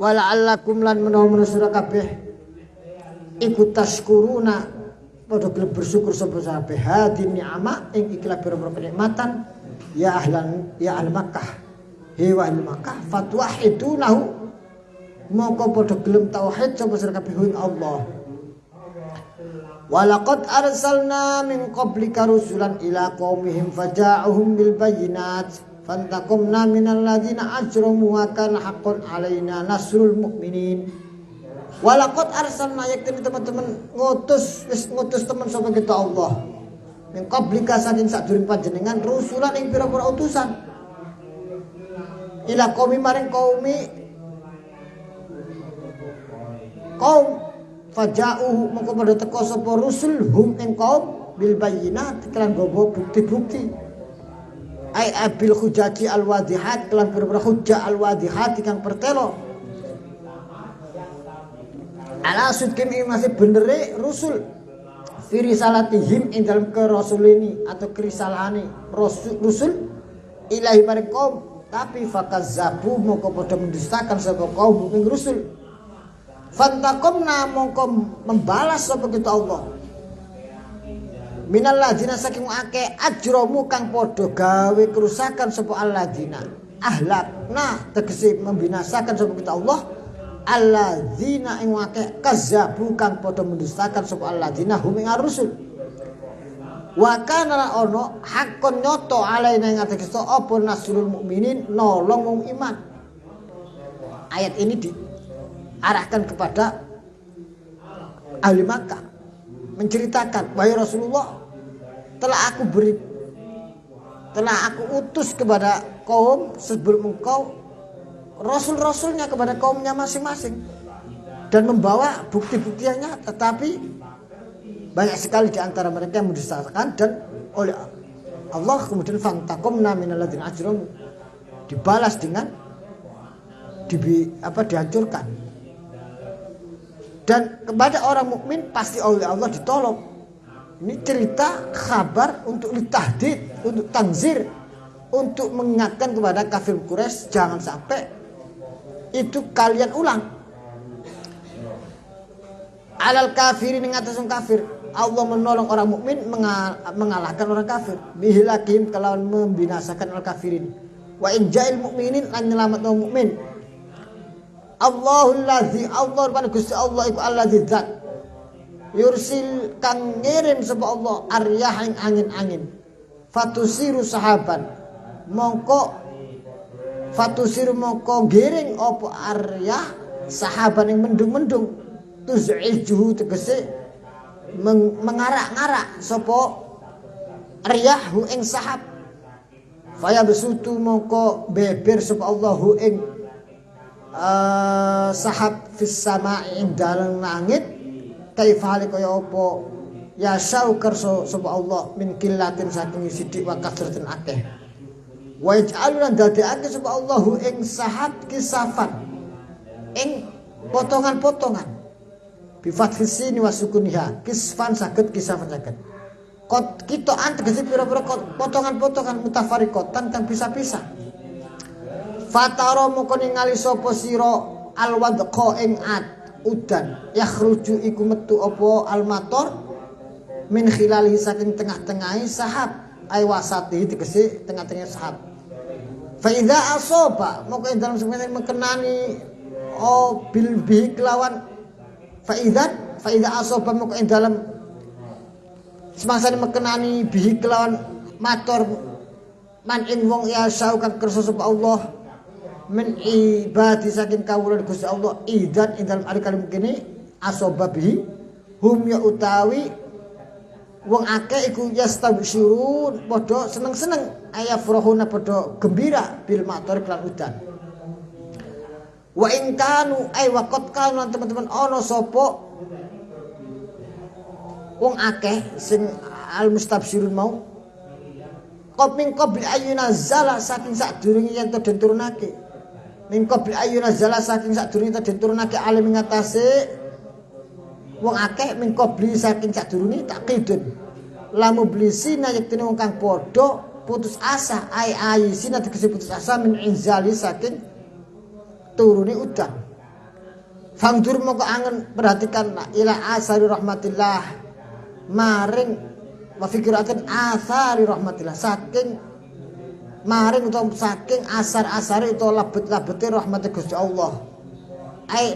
Wala'allakum lan menawa sira kabeh iku tashkuruna padha gelem bersyukur sapa kabeh hadin ni'ama ing ikhlas pira-pira kenikmatan ya ahli Makkah hewa ahli Makkah fatwahidunahu moko padha gelem tauhid sapa sira kabeh ing Allah. Walaqad arsalna min qablika rusulan ila qaumihim faja'uhum bil bayyinat Fantaqumna minal ladzina ajramu wa kana haqqan alaina nasrul mu'minin. Walaqad arsalna yakti teman-teman ngutus teman sapa kita Allah. Min qablika saking sadurung panjenengan rusulan ing pira-pira utusan. Ila qaumi maring kaum faja'uhu mongko padha teka sapa rusul hum ing kaum bil bayyinat kelan gowo bukti-bukti ai abil hujaji al wadihat kelan pira-pira hujjah al wadihat kang pertelo ala sudkim masih benere rusul fi risalatihim ing dalam kerasulini atau kerisalahane rusul ilahi maring kaum tapi fakazzabu mongko padha mendustakan sapa kaum ing rusul. Fantaqomna mongko membalas sapa kita Allah minal ladzina saking akeh ajromu kang padha gawe kerusakan sapa alladzina ahlakna tegese membinasakan sapa kita Allah alladzina ing akeh kazzabu kang padha mendustakan sapa alladzina hum ing rusul wa kana ono hakon nyoto alaina ing atas kita apa nasrul mukminin nolong wong iman. Ayat ini diarahkan kepada ahli Makkah menceritakan, wahai Rasulullah, telah aku utus kepada kaum sebelum engkau rasul-rasulnya kepada kaumnya masing-masing dan membawa bukti-bukti yang nyata, tetapi banyak sekali di antara mereka yang mendustakan dan oleh Allah kemudian fantaqomna minal ladzina ajramu dibalas dengan dihancurkan. Dan kepada orang mukmin pasti oleh Allah ditolong. Ini cerita kabar untuk ditahdid, untuk tanzir, untuk mengingatkan kepada kafir Quraisy jangan sampai itu kalian ulang. Alal kafirin ing atas kafir. Allah menolong orang mukmin mengalahkan orang kafir. Bihilakim kelawan membinasakan al kafirin. Wa inja'il mukminin lan nyelametno mukmin. Allahul ladzi Allah pada Gusti Allah iku alladzi zat yursil kang ngirim sapa Allah aryah ing angin-angin fatusiru sahaban mongko giring apa aryah sahaban ing mendung-mendung tuz'ijuhu tegese mengarak-ngarak sapa aryahu ing sahab faya besutu mongko beber sapa Allahu ing sahab fis sama'i ing dalem langit kaifale kaya apa ya syauker sapa Allah min killatin saking sithik wa kasratin akeh wa ij'alulan dadekake sapa Allahu ing sahab kisafan ing potongan-potongan bi fathis sin wa sukuniha kisfan saged kisafan saged kot kita tegese pira-pira potongan-potongan mutafariqatan kang bisa-bisa. Fataro moko ningali sapa sira alwadqa ing udan yakhruju iku metu apa almator min khilali saking tengah-tengahe sahab ay wasati tegese tengah-tengah sahab fa idza asaba moko ing dalem semene mekenani bil bi kelawan fa idza asaba moko ing dalem semangsane mekenani bi kelawan mator man ing wong ya saukan kersa sapa Allah min ibadi saking kawula Gusti Allah idan ing dalem ari kalim kene asobabi hum ya utawi wong akeh iku yastabsyirun padha seneng-seneng ayafrahuna padha gembira bil matur kelan udan wa in kanu ay waqat kanu teman-teman ana sapa wong akeh sing al mustabsyirun mau min qabli ayyuna zala saking sadurunge yen to den turunake min qabli ayyuna zala saking sadurunge den turunake alim ngatasi wong akeh min qabli saking sadurunge takidun lamu blisina yektene wong kang padha putus asa ai sina tegese putus asa min inzali saking turune udan fangdur moko angen perhatikan ila asari rahmatillah maring wa fikiratin asari rahmatillah saking maring utawa saking asar-asare utawa labet-labete rahmat Gusti Allah ai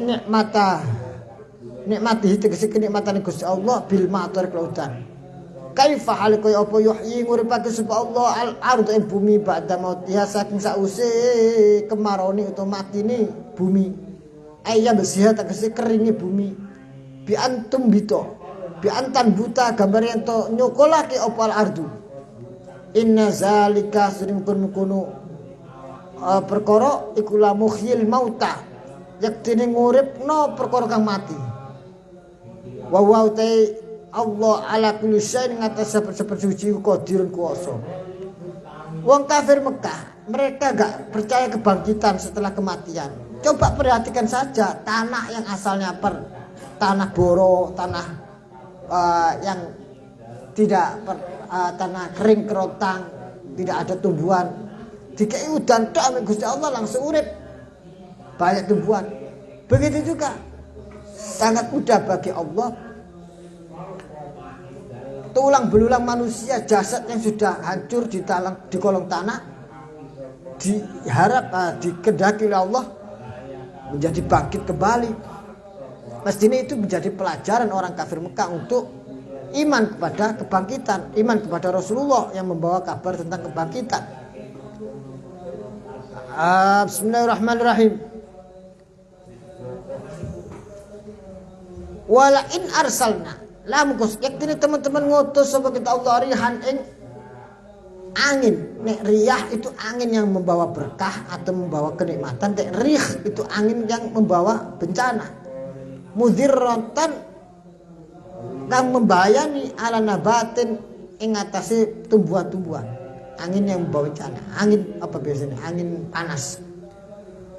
nikmati tegese kenikmatane Gusti Allah bil matur kelautan kaifa hal kaya apa yuhyi nguripake sapa Allah al ardh ing bumi ba'da mautiha saking sause kemarone utawa matine bumi ayya besiha tegese keringe bumi bi antum bito bi antan buta gambar yen to nyokolake apa al ardh inna zalika sering kuno perkara iku la muhyil mauta yektine nguripno perkara kang mati wa wa Allah ala kulli syai'in ngatas seperti qadirun kuwasa. Wong kafir Mekah, mereka enggak percaya kebangkitan setelah kematian. Coba perhatikan saja tanah yang asalnya tanah boro, tanah yang tidak tanah kering kerontang, tidak ada tumbuhan. Dikei udan tok ambek Gusti Allah langsung urip. Banyak tumbuhan. Begitu juga sangat mudah bagi Allah tulang belulang manusia jasad yang sudah hancur di kolong tanah diharap dikehendaki oleh Allah menjadi bangkit kembali. Mestinya itu menjadi pelajaran orang kafir Mekah untuk iman kepada kebangkitan, iman kepada Rasulullah yang membawa kabar tentang kebangkitan. Bismillahirrahmanirrahim. Wala in arsalna lam kus yaktine teman-teman ngutus sapa kita Allah rihan ing angin. Nek riyah itu angin yang membawa berkah atau membawa kenikmatan, nek rih itu angin yang membawa bencana. Mudzirratan kang membayani ala nabatin ing atase tumbuhan-tumbuhan. Angin yang membawa bencana. Angin apa biasanya? Angin panas.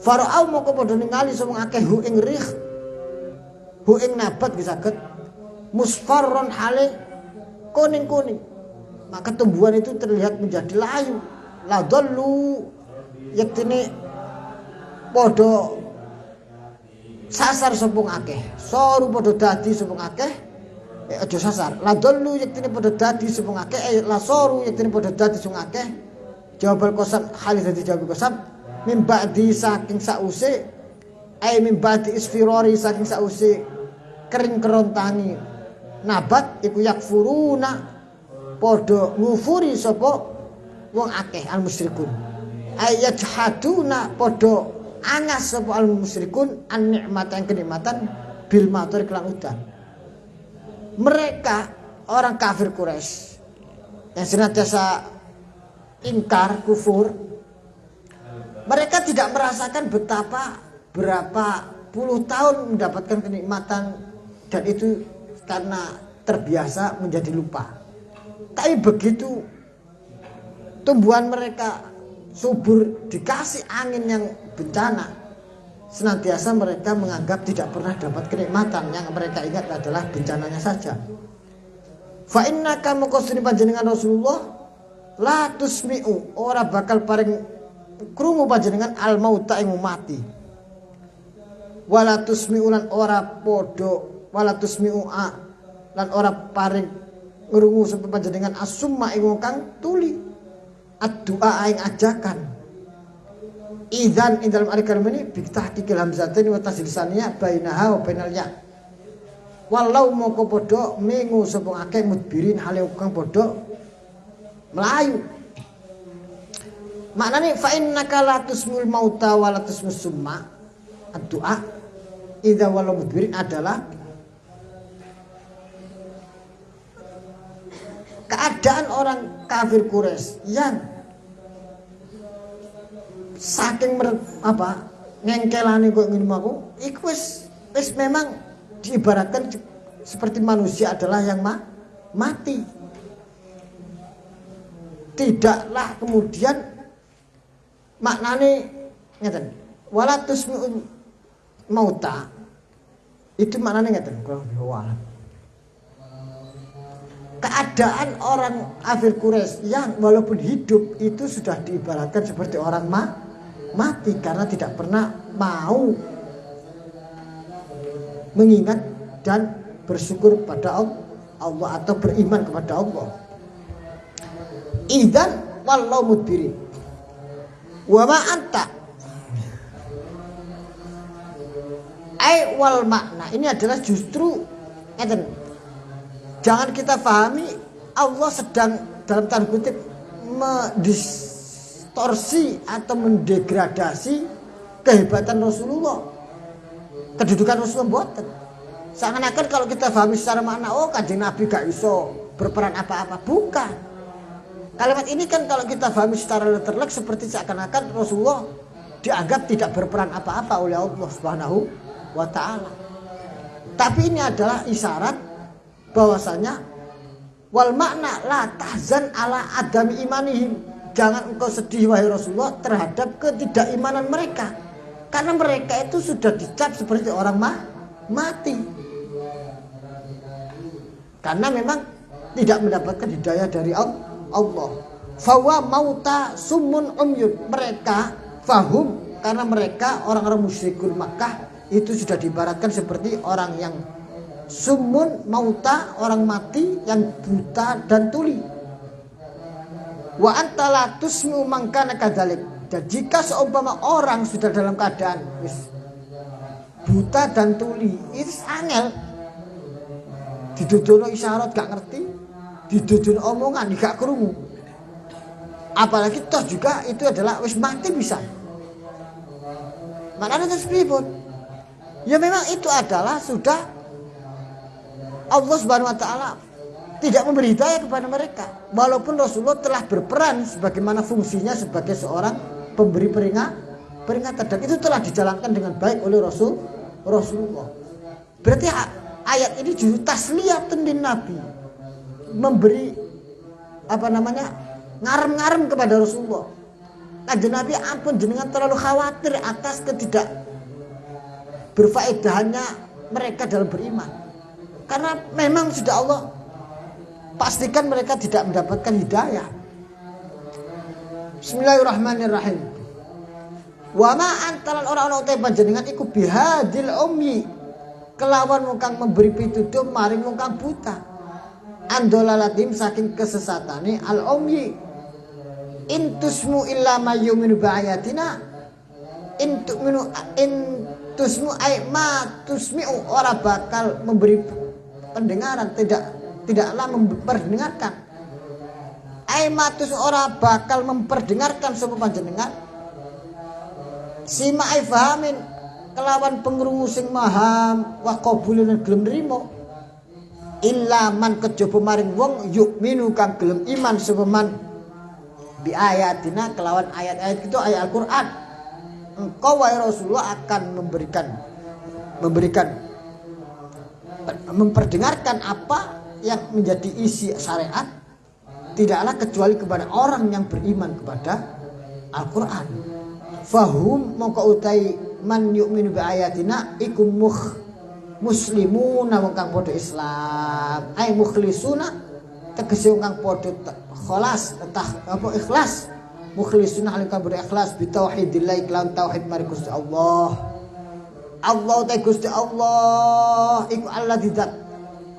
Fara'au moko padha ningali sapa akeh hu ing rih. Hu ing nabat saged musfarron hale kuning-kuning, maka tumbuhan itu terlihat menjadi layu. La dallu yaktine padha sasar sopong akeh, soru padha dadi sopong akeh aja sasar. La dallu yaktine padha dadi sopong akeh la soru yaktine padha dadi sopong akeh. Jawabal qasam hale dadi jawab qasam min ba'di saking sause min ba'di isfirari saking sause kering kerontangi nabat iku yakfuruna padha ngufuri sapa wong akeh al musyrikun ayajhaduna padha angas sapa al musyrikun an nikmatan kenikmatan bil matur kelan udan. Mereka orang kafir Quraisy yang senantiasa ingkar kufur, mereka tidak merasakan betapa berapa puluh tahun mendapatkan kenikmatan dan itu karena terbiasa menjadi lupa. Tapi begitu tumbuhan mereka subur dikasih angin yang bencana, senantiasa mereka menganggap tidak pernah dapat kenikmatan. Yang mereka ingat adalah bencananya saja. Fa innaka maqsudun panjenengan Rasulullah la tusmi'u ora bakal paring krungu panjenengan al mauta ing mati. Wala tusmi'u lan ora padha wala tusmi'u lan ora paring ngrungu sapa panjenengan asumma ing kang tuli ad-du'a ing ajakan. Idzan ing dalam artikel ini bi tahqiqil hamzatain wa tasdilsaniyah bainaha wa bainal ya. Walau moko padha mengu sapa akeh mudbirin hale kang padha melayu. Maknane fa innaka la tusmul mauta wa la tusmus summa ad-du'a idza walau mudbirin adalah keadaan orang kafir Quraisy yang saking ngengkelane kok ngene aku iku wis memang diibaratkan seperti manusia adalah yang mati. Tidaklah kemudian maknane ngeten wala tusmi'un mauta itu maknane ngeten kurang lebih walah. Keadaan orang kafir Quraisy yang walaupun hidup itu sudah diibaratkan seperti orang mati karena tidak pernah mau mengingat dan bersyukur pada Allah atau beriman kepada Allah. Idzan wallau mudbirin wa ma anta ai wal makna ini adalah justru ngeten. Jangan kita pahami Allah sedang dalam tanda kutip mendistorsi atau mendegradasi kehebatan Rasulullah, kedudukan Rasulullah mboten. Seakan-akan kalau kita pahami secara makna, oh Kanjeng Nabi gak iso berperan apa-apa, bukan. Kalimat ini kan kalau kita pahami secara literal seperti seakan-akan Rasulullah dianggap tidak berperan apa-apa oleh Allah Subhanahu wa taala. Tapi ini adalah isyarat bahwasanya wal makna la tahzan ala adami imanihim. Jangan engkau sedih wahai Rasulullah terhadap ketidakimanan mereka. Karena mereka itu sudah dicap seperti orang mati. Karena memang tidak mendapatkan hidayah dari Allah. Fawa mauta sumun umyun. Mereka fahum, karena mereka orang-orang musyrikul Makkah itu sudah diibaratkan seperti orang yang sumun mauta, orang mati yang buta dan tuli. Wa anta la tusmu man kana kadzalik. Dan jika seumpama orang sudah dalam keadaan buta dan tuli, itu angel. Didudono isyarat gak ngerti, didudono omongan gak krungu. Apalagi toh juga itu adalah wis mati bisa. Maknanya seperti itu. Ya memang itu adalah sudah Allah Subhanahu wa taala tidak memberi hidayah kepada mereka. Walaupun Rasulullah telah berperan sebagaimana fungsinya sebagai seorang pemberi peringatan, dan itu telah dijalankan dengan baik oleh Rasulullah. Berarti ayat ini justru tasliyatun lin Nabi, memberi ngarem-ngarem kepada Rasulullah. Kanjeng Nabi, ampun jenengan terlalu khawatir atas ketidak berfaedahannya mereka dalam beriman. Karena memang sudah Allah pastikan mereka tidak mendapatkan hidayah. Bismillahirrahmanirrahim. Wa ma antalan orang-orang utai panjenengan iku bihadil ummi, kelawan mungkang memberi pituduh maring mungkang buta. Andolalatim saking kesesatane al ummi. Intusmu illa mayyuminu ba'ayatina. Intusmu ay ma tusmi'u, ora bakal memberi pendengaran, tidaklah memperdengarkan. Ay ma tusmi'u, ora bakal memperdengarkan sapa panjenengan. Sima ay fahamin, kelawan pengrungu sing maham wa qabulun lan gelem nrimo. Illa man kejaba maring wong yukminu kang gelem iman sapa man bi ayatina, kelawan ayat-ayat itu ayat Al-Qur'an. Engkau wahai Rasulullah akan memperdengarkan apa yang menjadi isi syariat, tidaklah kecuali kepada orang yang beriman kepada Al-Qur'an. Fahum mongko utai man yu'minu bi ayatina ikum muslimuna wong kang padha Islam, ay mukhlisuna tegese wong kang padha kholas ikhlas, mukhlisuna hal kang berikhlas bi tauhidillah, lan tauhid mari Gusti Allah. Allah ta Gusti Allah iku alladzi zat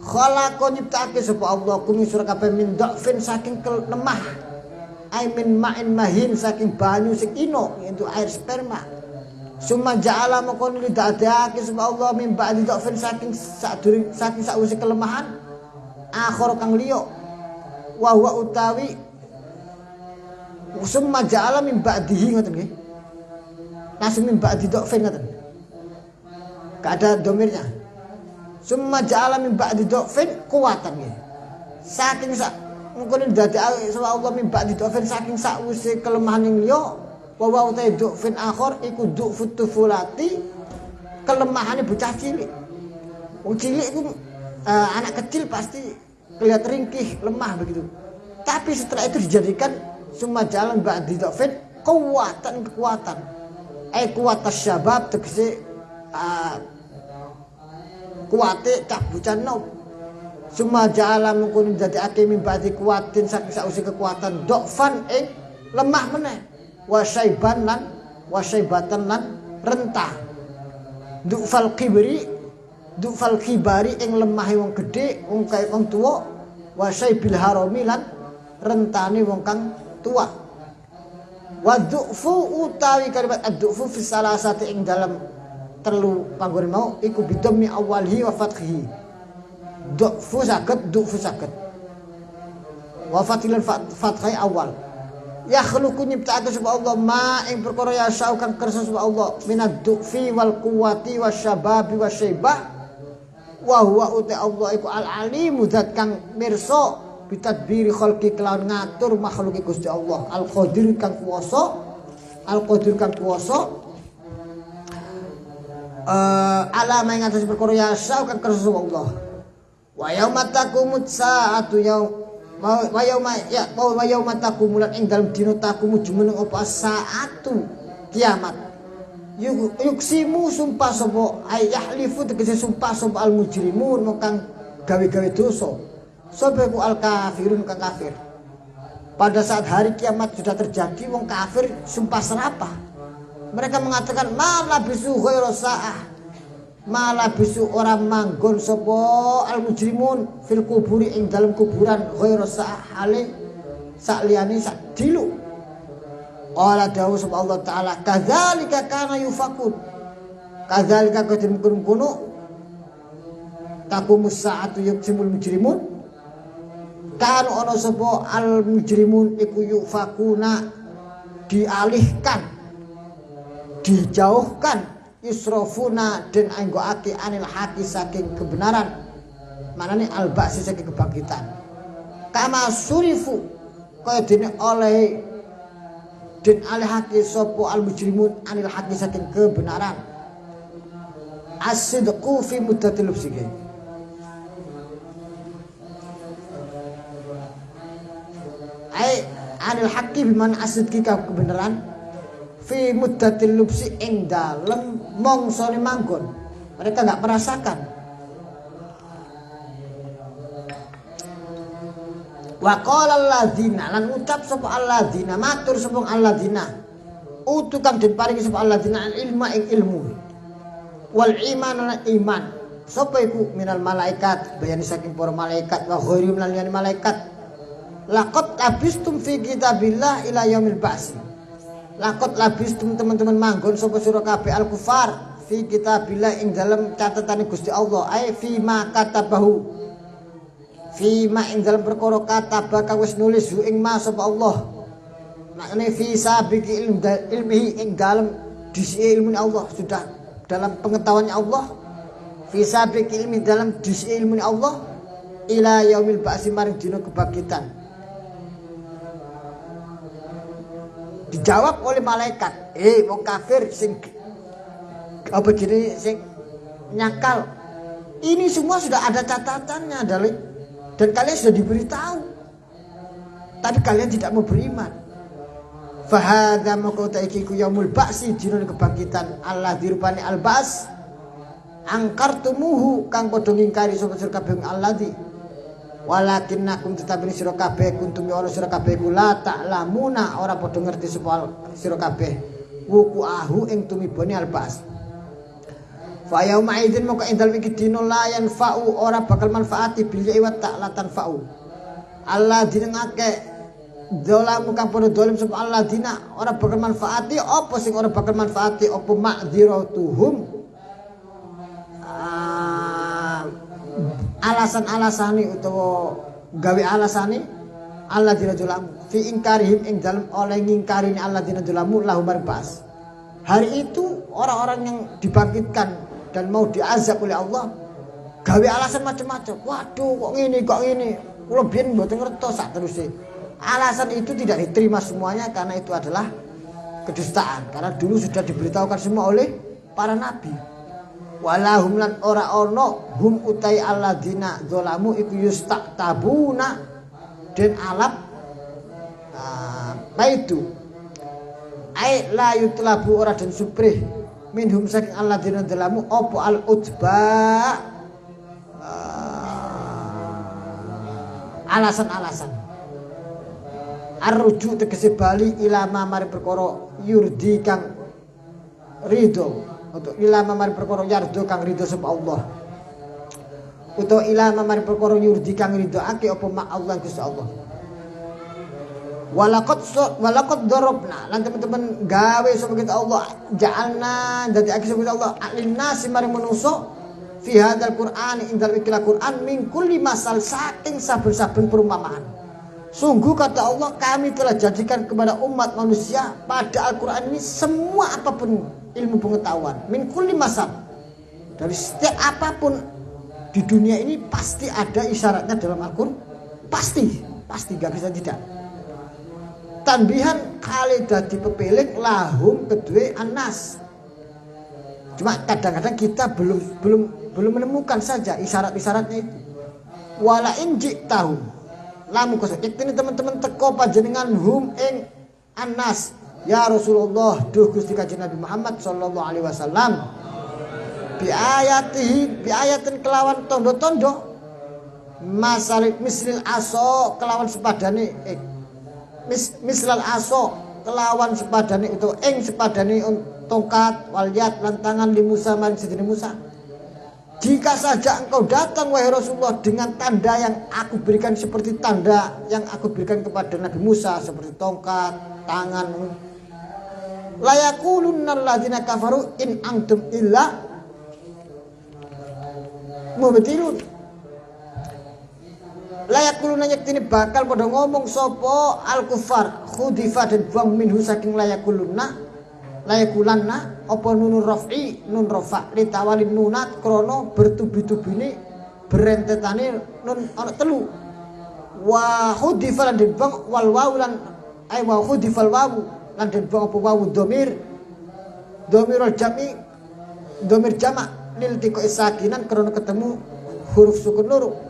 khalaqa nyiptake sapa Allah kum sira kabeh min dhafin saking lemah, ai min ma'in mahin saking banyu sing ino, yaitu air sperma. Summa ja'ala maqon lidadake sapa Allah min ba'di dhafin saking sakwise kelemahan akhir kang liya. Wa huwa utawi summa ja'ala min ba'dihi, ngoten nggih. Langsung min ba'di dhafin ngoten. Gak ada domirnya. Summa ja'ala min ba'di dhafin kuwatan nggih. Saking mungkin dadake sapa Allah min ba'di dhafin saking sakwise kelemahan ing liya. Wa wa utawi dhafin akhir iku dhafut tufulati, kelemahane bocah cilik. Wong cilik iku anak kecil pasti kelihatan ringkih, lemah begitu. Tapi setelah itu dijadikan summa jalan ba'di dhafin kekuatan. Kuwatas syabab tegese kuwate cah bocah nom. Summa ja'ala mungkin dadekake min ba'di kuwatin saking sausi kekuatan dhafan ing lemah meneh. Wa syaibatan lan rentah. Du'fal khibari ing lemahe wong gedhe, wong kaya wong tuwa. Wa syaibil harami lan rentane wong kang tuwa. Wa du'fu utawi kalimat ad-du'fu fi salasati ing dalam telu panggon mau iku bidhammi awalhi wa fathihi. Du'fu saged wa fatilal fathai awal yakhluqu nyiptake sapa Allah ma ing perkara ya kang kersa sapa Allah minad du'fi wal quwwati wasyababi wasyaibah wa huwa uta Allah iku al alimu zat kang mirsa bitadbiri khalqi kelawan ngatur makhluke Gusti Allah al qadir kang kuwasa alama ing atas perkara ya kang kersa sapa Allah wa yauma taqumut saatu wa yauma taqumulan ing dalem dina takumu jumeneng apa saatu kiamat yuksimu sumpah sapa ayahlifu tegese sumpah sapa al mujrimun kang gawe-gawe dosa sapa ku al kafirun kang kafir. Pada saat hari kiamat sudah terjadi wong kafir sumpah serapah. Mereka mengatakan malah bisu ghairu sa'ah. Malah bisu orang manggon sapa al mujrimun fil kuburi ing dalam kuburan ghairu sa'ah hale sakliyane sak dilu. Qala dawu sapa Allah taala kadzalika kana yufakun. Kadzalika kadene kono taqumus sa'atu yuksimul mujrimun. Kan ono sapa al mujrimun iku yufakuna dialihkan dijauhkan yusrafuna dan anggoake anil haqi saking kebenaran manane al ba'si saking kebangkitan kama surifu kaya dene oleh den alihake sapa al mujrimun anil haqi saking kebenaran as-sidqu fi muddatil lubsiki anil haqqi biman asidki kebenaran fi muddatil lubsi ing dalem mongsone manggon mereka enggak merasakan wa qala alladzina lan ucap sapa alladzina matur sapa alladzina utu kang den paringi sapa alladzina ilma ing ilmu wal iman lan iman sapa iku minal malaikat bayani saking para malaikat wa ghairim lan liyane malaikat laqad labistum fi kitabillah ila yaumil ba'si. Laqad labistum teman-teman manggon sapa sira kabeh al kufar fi kitabillah ing dalam catatane Gusti Allah ai fi ma katabahu. Fi ma ing dalam perkara kataba kang wis nulis ing ma sapa Allah. Maknane fi sabiqi ilmihi ing dalam disi ilmu Allah sudah dalam pengetahuannya Allah. Fi sabiqi ilmi dalam disi ilmu Allah ila yaumil ba'si maring dina kebangkitan. Dijawab oleh malaikat, wong kafir sing apa jadi sing nyakal. Ini semua sudah ada catatannya, dan kalian sudah diberitahu. Tapi kalian tidak mau beriman. Fahadha maqata iku yaumul ba'si dina kebangkitan Allah dirupani al-ba's angkartumuhu kang padha ngingkari sapa sira kabeh alladzi walakinnakum tetapi sira kabeh kuntum ya sira kabeh kula ta'lamuna ora padha ngerti sapa sira kabeh wuku'ahu ing tumibane albas fa yauma idzin maka ing dalem iki dina la yanfa'u ora bakal manfaati bil wa ta'la tanfa'u alladzina ngake dolamu kang padha dolim sapa alladzina ora bakal manfaati apa sing ora bakal manfaati apa ma'dziratuhum alasan-alasane utawa gawe alasane alladzina dzalamu fi ingkarihim ing dalem oleh ngingkarine alladzina dzalamu lahum barbas. Hari itu orang-orang yang dibangkitkan dan mau diazab oleh Allah gawe alasan macam-macam. Waduh kok ngene kula biyen mboten ngertos sak teruse. Alasan itu tidak diterima semuanya karena itu adalah kedustaan. Karena dulu sudah diberitahukan semua oleh para nabi. Walahum lan ora ono hum utai alladzina zalamu iku yustaqtabuna den alap itu ai la yutlabu ora den suprih minhum saking alladzina zalamu opo al utba alasan-alasan arruju tegese bali ilama mari perkara yurdi kang ridho untuk ilama mari perkara yardo kang ridho sapa Allah utawa ilama mari perkara yurdi kang ridhoake apa mak Allah Gusti Allah walaqad darabna lan teman-teman gawe sapa kita Allah ja'alna dadi aki sapa Allah alinnas mari manusa fi hadzal Qur'an indal ikla Qur'an min kulli masal saking saben-saben perumpamaan Sungguh kata Allah, kami telah jadikan kepada umat manusia pada Al-Quran ini semua apapun ilmu pengetahuan. Min kulli masab. Dari setiap apapun di dunia ini pasti ada isyaratnya dalam Al-Quran. Pasti gak bisa tidak. Tanbihan kali dadi pepeling lahum kedue anas. Cuma kadang-kadang kita belum menemukan saja isyarat-isyaratnya itu. Wala inji tahu. Lamu kosong. Ini teman-teman teko panjenengan hum ing anas. Ya Rasulullah, duh Gusti Kanjeng Nabi Muhammad sallallahu alaihi wasallam. Bi ayatin kelawan tondo-tondo. Masalih mislil aso kelawan sepadane mislal aso kelawan sepadane itu sepadane tongkat walyat lantangan di Musa man sidini Musa. Jika saja engkau datang wahai Rasulullah dengan tanda yang aku berikan seperti tanda yang aku berikan kepada Nabi Musa seperti tongkat, tangan. La yaqulunna alladziina kafaru in antum illa mubtilun. La yaqulunna yaktini bakal pada ngomong sapa al-kufar khudifa dan buang minhu saking la yaqulunna layakulanna apa nunur raf'i nun rafa li tawalin nunat krono bertubi-tubine berentetane nun ana telu wa hudifal lan dibang wal wawu lan ay wa hudifal wawu lan dibang apa wawu dhamirul jami dhamir jamak lil tiqo isakinan krono ketemu huruf sukun loro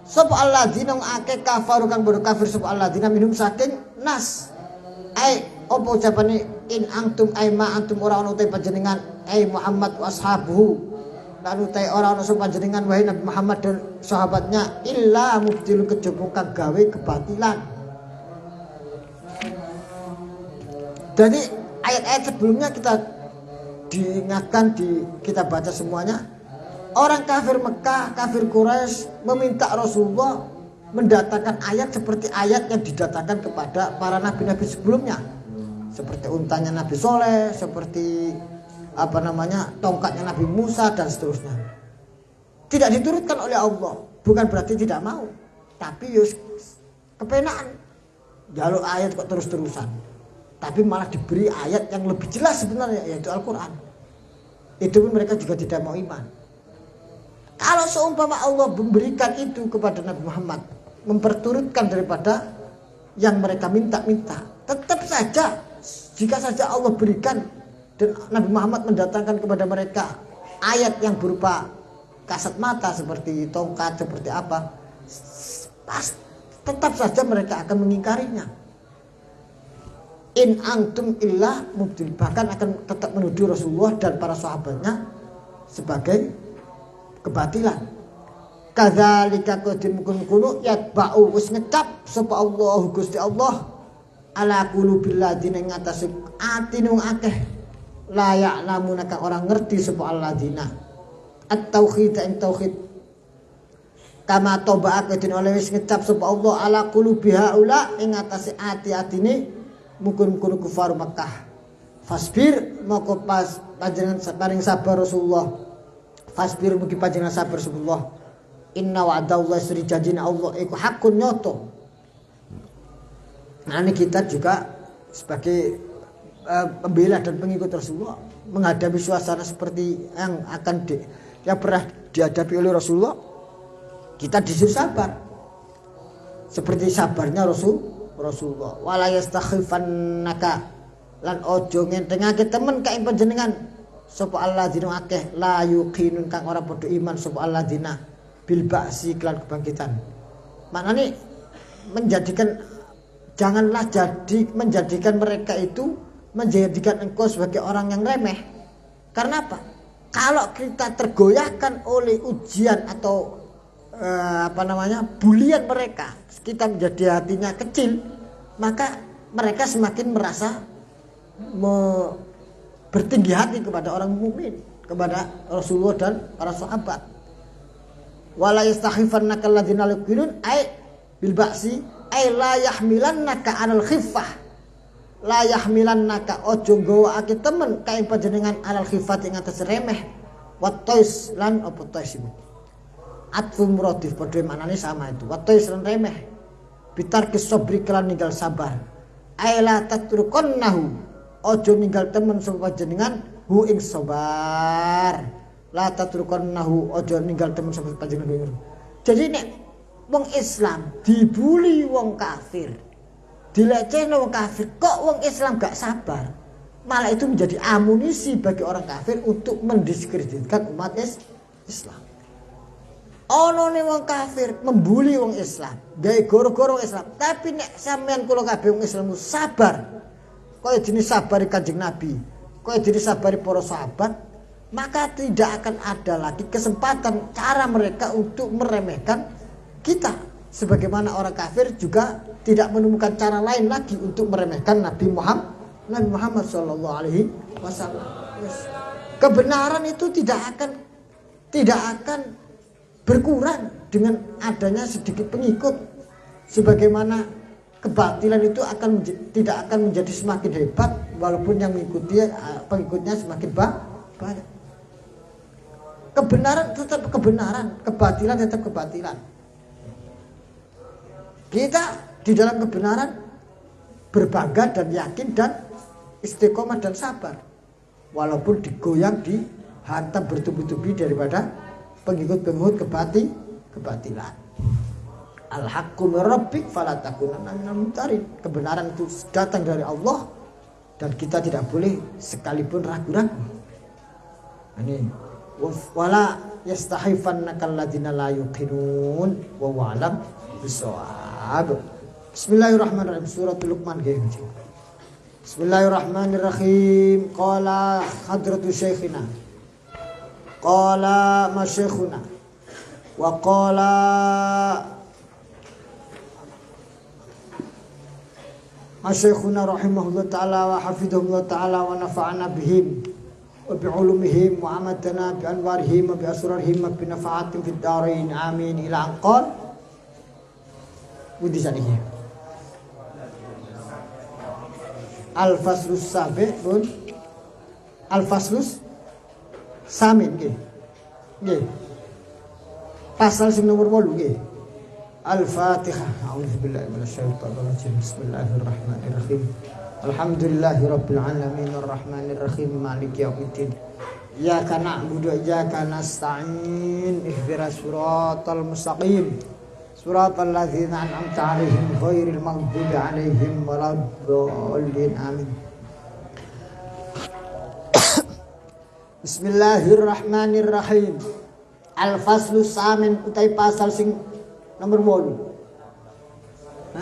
sapa alladzina akeh kafaru kang bodo kafir sapa alladzina minhum saking nas ay apa ucapane in antum ay ma antum ora ono te panjenengan ay Muhammad wa ashabuhu lan utai ora ono sapa panjenengan wahai Nabi Muhammad dan sahabatnya illa mubtilun kejaba kang gawe kebatilan. Jadi ayat-ayat sebelumnya kita diingatkan kita baca semuanya. Orang kafir Mekah, kafir Quraisy meminta Rasulullah mendatangkan ayat seperti ayat yang didatangkan kepada para nabi-nabi sebelumnya. Seperti untanya Nabi Soleh, seperti tongkatnya Nabi Musa dan seterusnya. Tidak diturutkan oleh Allah, bukan berarti tidak mau, tapi yus kepenaan jalur ayat kok terus-terusan. Tapi malah diberi ayat yang lebih jelas sebenarnya, yaitu Al-Quran. Itu pun mereka juga tidak mau iman. Kalau seumpama Allah memberikan itu kepada Nabi Muhammad, memperturutkan daripada yang mereka minta-minta, tetap saja jika saja Allah berikan dan Nabi Muhammad mendatangkan kepada mereka ayat yang berupa kasat mata seperti tongkat, seperti apa, tetap saja mereka akan mengingkarinya. In antum illa mubtil, bahkan akan tetap menuduh Rasulullah dan para sahabatnya sebagai kebatilan. Kadzalika qadim kunu yatba'u wis ngecap sapa Allah Gusti Allah ala qulubil ladzina ing atase ati nung akeh la ya'lamuna ka orang ngerti sapa alladzina at-tauhid ing tauhid kama toba'a kadin oleh wis ngecap sapa Allah ala qulubi haula ing atase ati-atine mukun-mukun kufar Makkah. Fasbir moko pas panjenengan paring sabar Rasulullah. Fasbir mugi panjenengan sabar Rasulullah. Inna wa'dallahi sri janjina Allah iku hakun nyoto. Nah ini kita juga sebagai pembela dan pengikut Rasulullah menghadapi suasana seperti yang pernah dihadapi oleh Rasulullah, kita disuruh sabar seperti sabarnya Rasulullah. Wala yastakhifannaka lan ojo ngentengake temen kae panjenengan sapa alladzina akeh la yuqinun kang ora padha iman sapa alladzina bil ba'si kelan kebangkitan. Maknane janganlah menjadikan mereka itu menjadikan engkau sebagai orang yang remeh. Karena apa? Kalau kita tergoyahkan oleh ujian atau bulian mereka, kita menjadi hatinya kecil, maka mereka semakin merasa bertinggi hati kepada orang mukmin, kepada Rasulullah dan para sahabat. Wala yastakhifannaka alladzina yuqinun ay bil ba'si ay la yahmilannaka 'alal khiffah. La yahmilannaka ojo nggawaake temen kae panjenengan 'alal khiffat ing atas remeh. Wat tois lan apa tois iku. Atfu muradif padha maknane sama itu. Wat tois lan remeh. bitar kisobri kelan ninggal sabar aila tatrukonnahu ojo ninggal temen sapa panjenengan hu ing sabar la tatrukonnahu ojo ninggal temen sapa panjenengan. Jadi nek wong Islam dibuli wong kafir, dilecehno wong kafir, kok wong Islam gak sabar, malah itu menjadi amunisi bagi orang kafir untuk mendiskreditkan umat Islam. Ono nih wong kafir membuli wong Islam, gawe goro-goro Islam. Tapi nek sampean kula kabeh wong Islam sabar, kaya dene sabari Kanjeng Nabi, kaya dene sabari para sahabat, maka tidak akan ada lagi kesempatan cara mereka untuk meremehkan kita. Sebagaimana orang kafir juga tidak menemukan cara lain lagi untuk meremehkan Nabi Muhammad sallallahu alaihi wasallam. Kebenaran itu tidak akan berkurang dengan adanya sedikit pengikut, sebagaimana kebatilan itu tidak akan menjadi semakin hebat walaupun yang mengikuti pengikutnya semakin banyak. Kebenaran tetap kebenaran, kebatilan tetap kebatilan. Kita di dalam kebenaran berbangga dan yakin dan istiqomah dan sabar, walaupun digoyang, dihantam bertubi-tubi daripada pengikut-pengikut kebatilan. Al-haqqu min rabbik fala takunanna minal mumtarin. Kebenaran itu datang dari Allah dan kita tidak boleh sekalipun ragu-ragu. Ini wala yastahifannaka alladziina la yuqinun wa wa'lam bisawab. Bismillahirrahmanirrahim. Suratul Luqman. Bismillahirrahmanirrahim. Qala hadratu syekhina, qala masyekhuna, wa qala masyekhuna rahimahullah ta'ala wa hafidhahullah ta'ala wa nafa'ana bihim wa bi'ulumihim wa amadana bi anwarihim wa bi asrarihim wa bi nafa'atin fid darain amin ila anqal widisanihi. Al-faslus sabi' pun al-faslus samin nggih. Pasal sing nomor 8 nggih. Al-Fatihah. A'udzubillahi minasyaitonir rajim. Bismillahirrahmanirrahim. Alhamdulillahirabbil alamin arrahmanir rahim maliki yaumiddin. Iyyaka na'budu wa iyyaka nasta'in. Ihdinas siratal mustaqim. Siratal ladzina an'amta 'alaihim ghairil maghdubi 'alaihim waladdallin. Amin. Bismillahirrahmanirrahim. Al-faslu samin utai pasal sing nomor 8.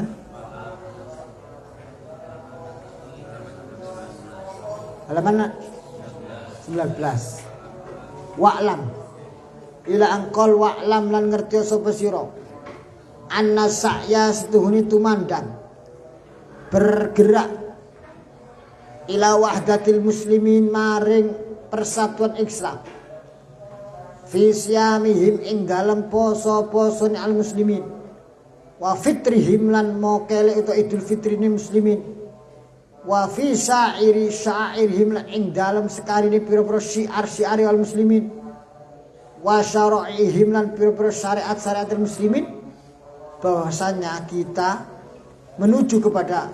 Halaman 19. Wa'lam ila angkol wa'lam lan ngerti sapa sira anna sa'ya setuhuni tumandang bergerak ila wahdatil muslimin maring persatuan Islam fi siyamihim ing dalem poso-poso al muslimin wa fitrihim lan mokele itu idul fitrine muslimin wa fi syairihim lan ing dalem sekarine pira-pira syiar al muslimin wa syara'ihim lan pira-pira syariat al muslimin, bahwasanya kita menuju kepada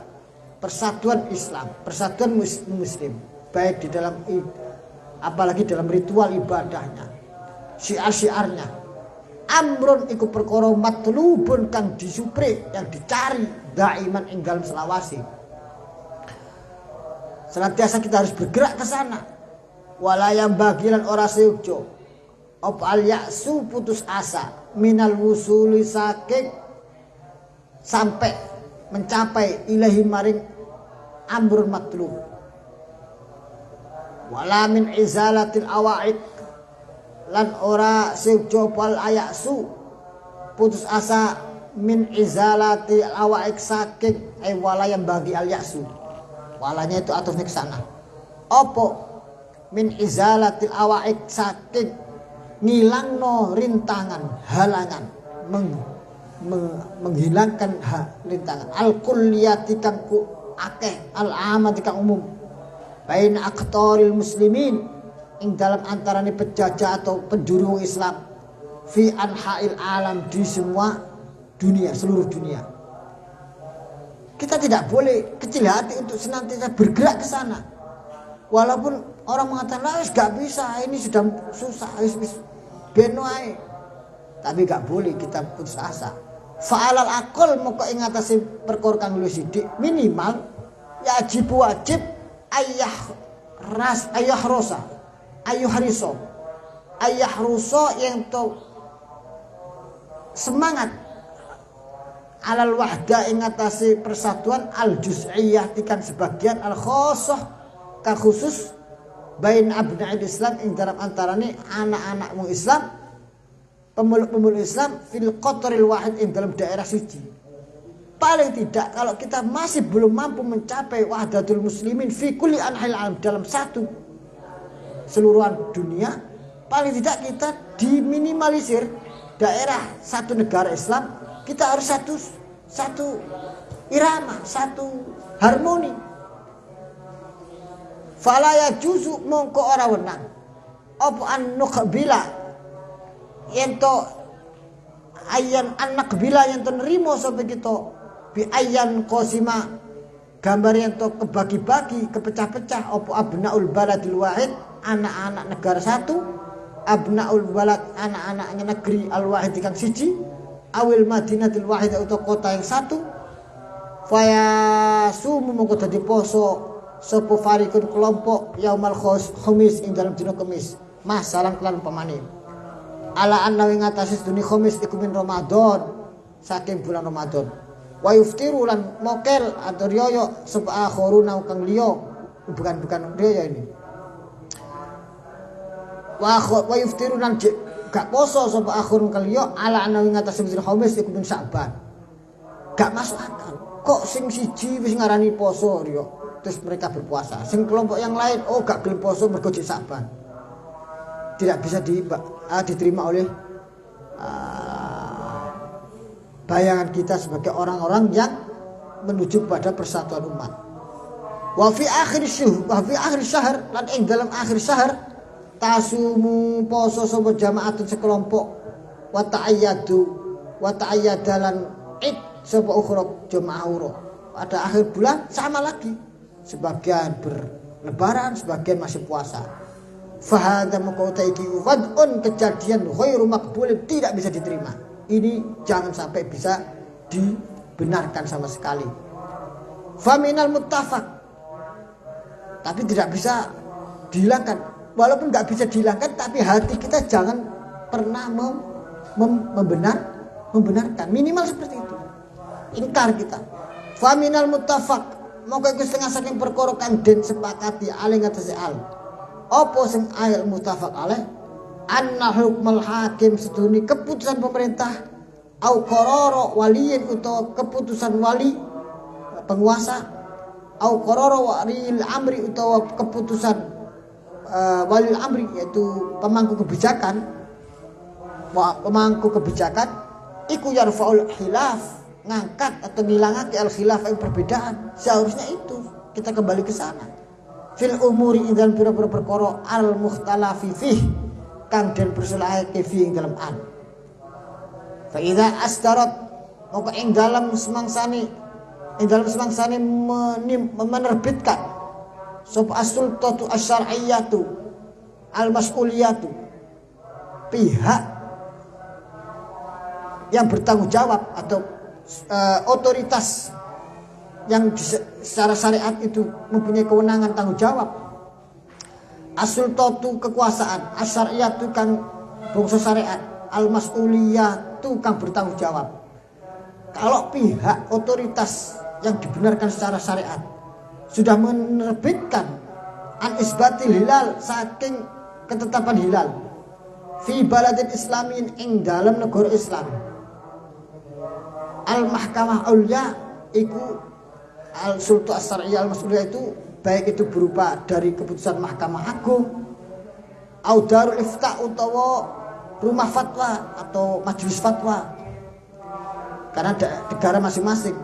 persatuan Islam, persatuan muslim, baik di dalam apalagi dalam ritual ibadahnya, syiar-syiarnya. Amrun iku perkara matlubun kang disupre, yang dicari daiman ing dalem selawasi. Senantiasa kita harus bergerak ke sana. Walayam bagilan ora sejo op al ya'su putus asa minal wusuli saking sampai mencapai ilahi maring amrun matlub. Wala min izalatil awa'id lan ora sejo pal ayaksu putus asa min izalati awa'id saking walayam bagi al ya'su. Walanya itu atasnya ke sana. Opo min izalatil awa'id saking ngilangno rintangan, halangan, menghilangkan rintangan. Al kulliyati kang akeh, al amati kang umum. Bain aqtaril muslimin ing dalam antarane penjajah atau penjuru Islam fi anha'il alam di semua dunia, seluruh dunia. Kita tidak boleh kecil hati untuk senantiasa bergerak ke sana. Walaupun orang mengatakan, lah gak bisa, ini sudah susah, ben wae. Tapi gak boleh kita putus asa. Fa'alal akol moko ing ngatasi perkara kang luwih sithik minimal wajib ayah rosa yang to semangat alal wahda ing ngatasi persatuan al juz'iyah tikan sebagian al khosoh kang khusus bain abna'il Islam ing dalam antarane anak-anak wong Islam, pemeluk-pemeluk Islam fil qatril wahid ing dalam daerah siji. Paling tidak kalau kita masih belum mampu mencapai wahdatul muslimin fi kulli anhil alam dalam satu seluruhan dunia, paling tidak kita diminimalisir daerah satu negara Islam, kita harus satu irama, satu harmoni. Fala yajuzu mongko ora wenang apa an nuqbila ento ayan anak bila yang nerimo sampai kita bi ayan qasima gambar yang to kebagi-bagi kepecah-pecah apa abnaul baladil wahid anak-anak negara satu, abnaul balad anak-anaknya negeri al wahid kang siji, awil madinatil wahid atau kota yang satu, faya sumu mongko dadi poso sapa farikun kelompok yaumal khamis ing dalam dina Kamis masalan kelan pamane ala anna ing atase dina Kamis iku min Ramadan saking bulan Ramadan wa yuftiru lan mokel atau riyo sapa akhiruna kang liya bukan riyo ini wa yuftiru lan gak poso sapa akhirun kang liya ala anna ing atase dina Kamis iku min Sa'ban gak masuk akal kok sing siji wis ngarani poso riyo terus mereka berpuasa. Sing kelompok yang lain, gak gelem poso mergo jek Sa'ban. Tidak bisa diterima oleh bayangan kita sebagai orang-orang yang menuju pada persatuan umat. Wa fi akhir syahr lan ing dalam akhir syahr tasumu poso sapa jamaatun sekelompok wa ta'ayyadalan id sapa ukhra jamaah uro. Pada akhir bulan sama lagi. Sebagian berlebaran, sebagian masih puasa. Fahadha maqautaiki wad'un kejadian ghairu maqbulin tidak bisa diterima. Ini jangan sampai bisa dibenarkan sama sekali. Faminal muttafaq. Tapi tidak bisa dihilangkan. Walaupun enggak bisa dihilangkan tapi hati kita jangan pernah membenarkan. Minimal seperti itu. Ingkar kita. Faminal muttafaq. Monggo iku setengah saking perkara kang den sepakati ali ngatasi al. Apa sing ayat muttafaq alaih? Anna hukmul hakim seduni keputusan pemerintah au qarara waliyin utawa keputusan wali penguasa au qarara walil amri utawa keputusan walil amri yaitu pemangku kebijakan iku yarfaul khilaf ngangkat atau ngilangake al khilaf yang perbedaan. Seharusnya itu kita kembali ke sana fil umuri dalam pira-pira perkara al mukhtalafi fih kang den perselahake fi ing dalam an fa idza asdarat maka ing dalam semangsane menerbitkan sub as-sultatu asy-syar'iyyatu al-mas'uliyatu pihak yang bertanggung jawab atau otoritas yang secara syariat itu mempunyai kewenangan tanggung jawab. As-sultatu kekuasaan, as-syar'iyatu kang bangsa syariat, al-mas'uliyatu kang bertanggung jawab. Kalau pihak otoritas yang dibenarkan secara syariat sudah menerbitkan an isbatil hilal saking ketetapan hilal fi baladin islamin ing dalam negara Islam, al-mahkamah ulya iku al-sultu as-syar'iyyah al-mas'uliyah itu baik itu berupa dari keputusan Mahkamah Agung, au darul ifta utawa rumah fatwa atau majelis fatwa. Karena negara masing-masing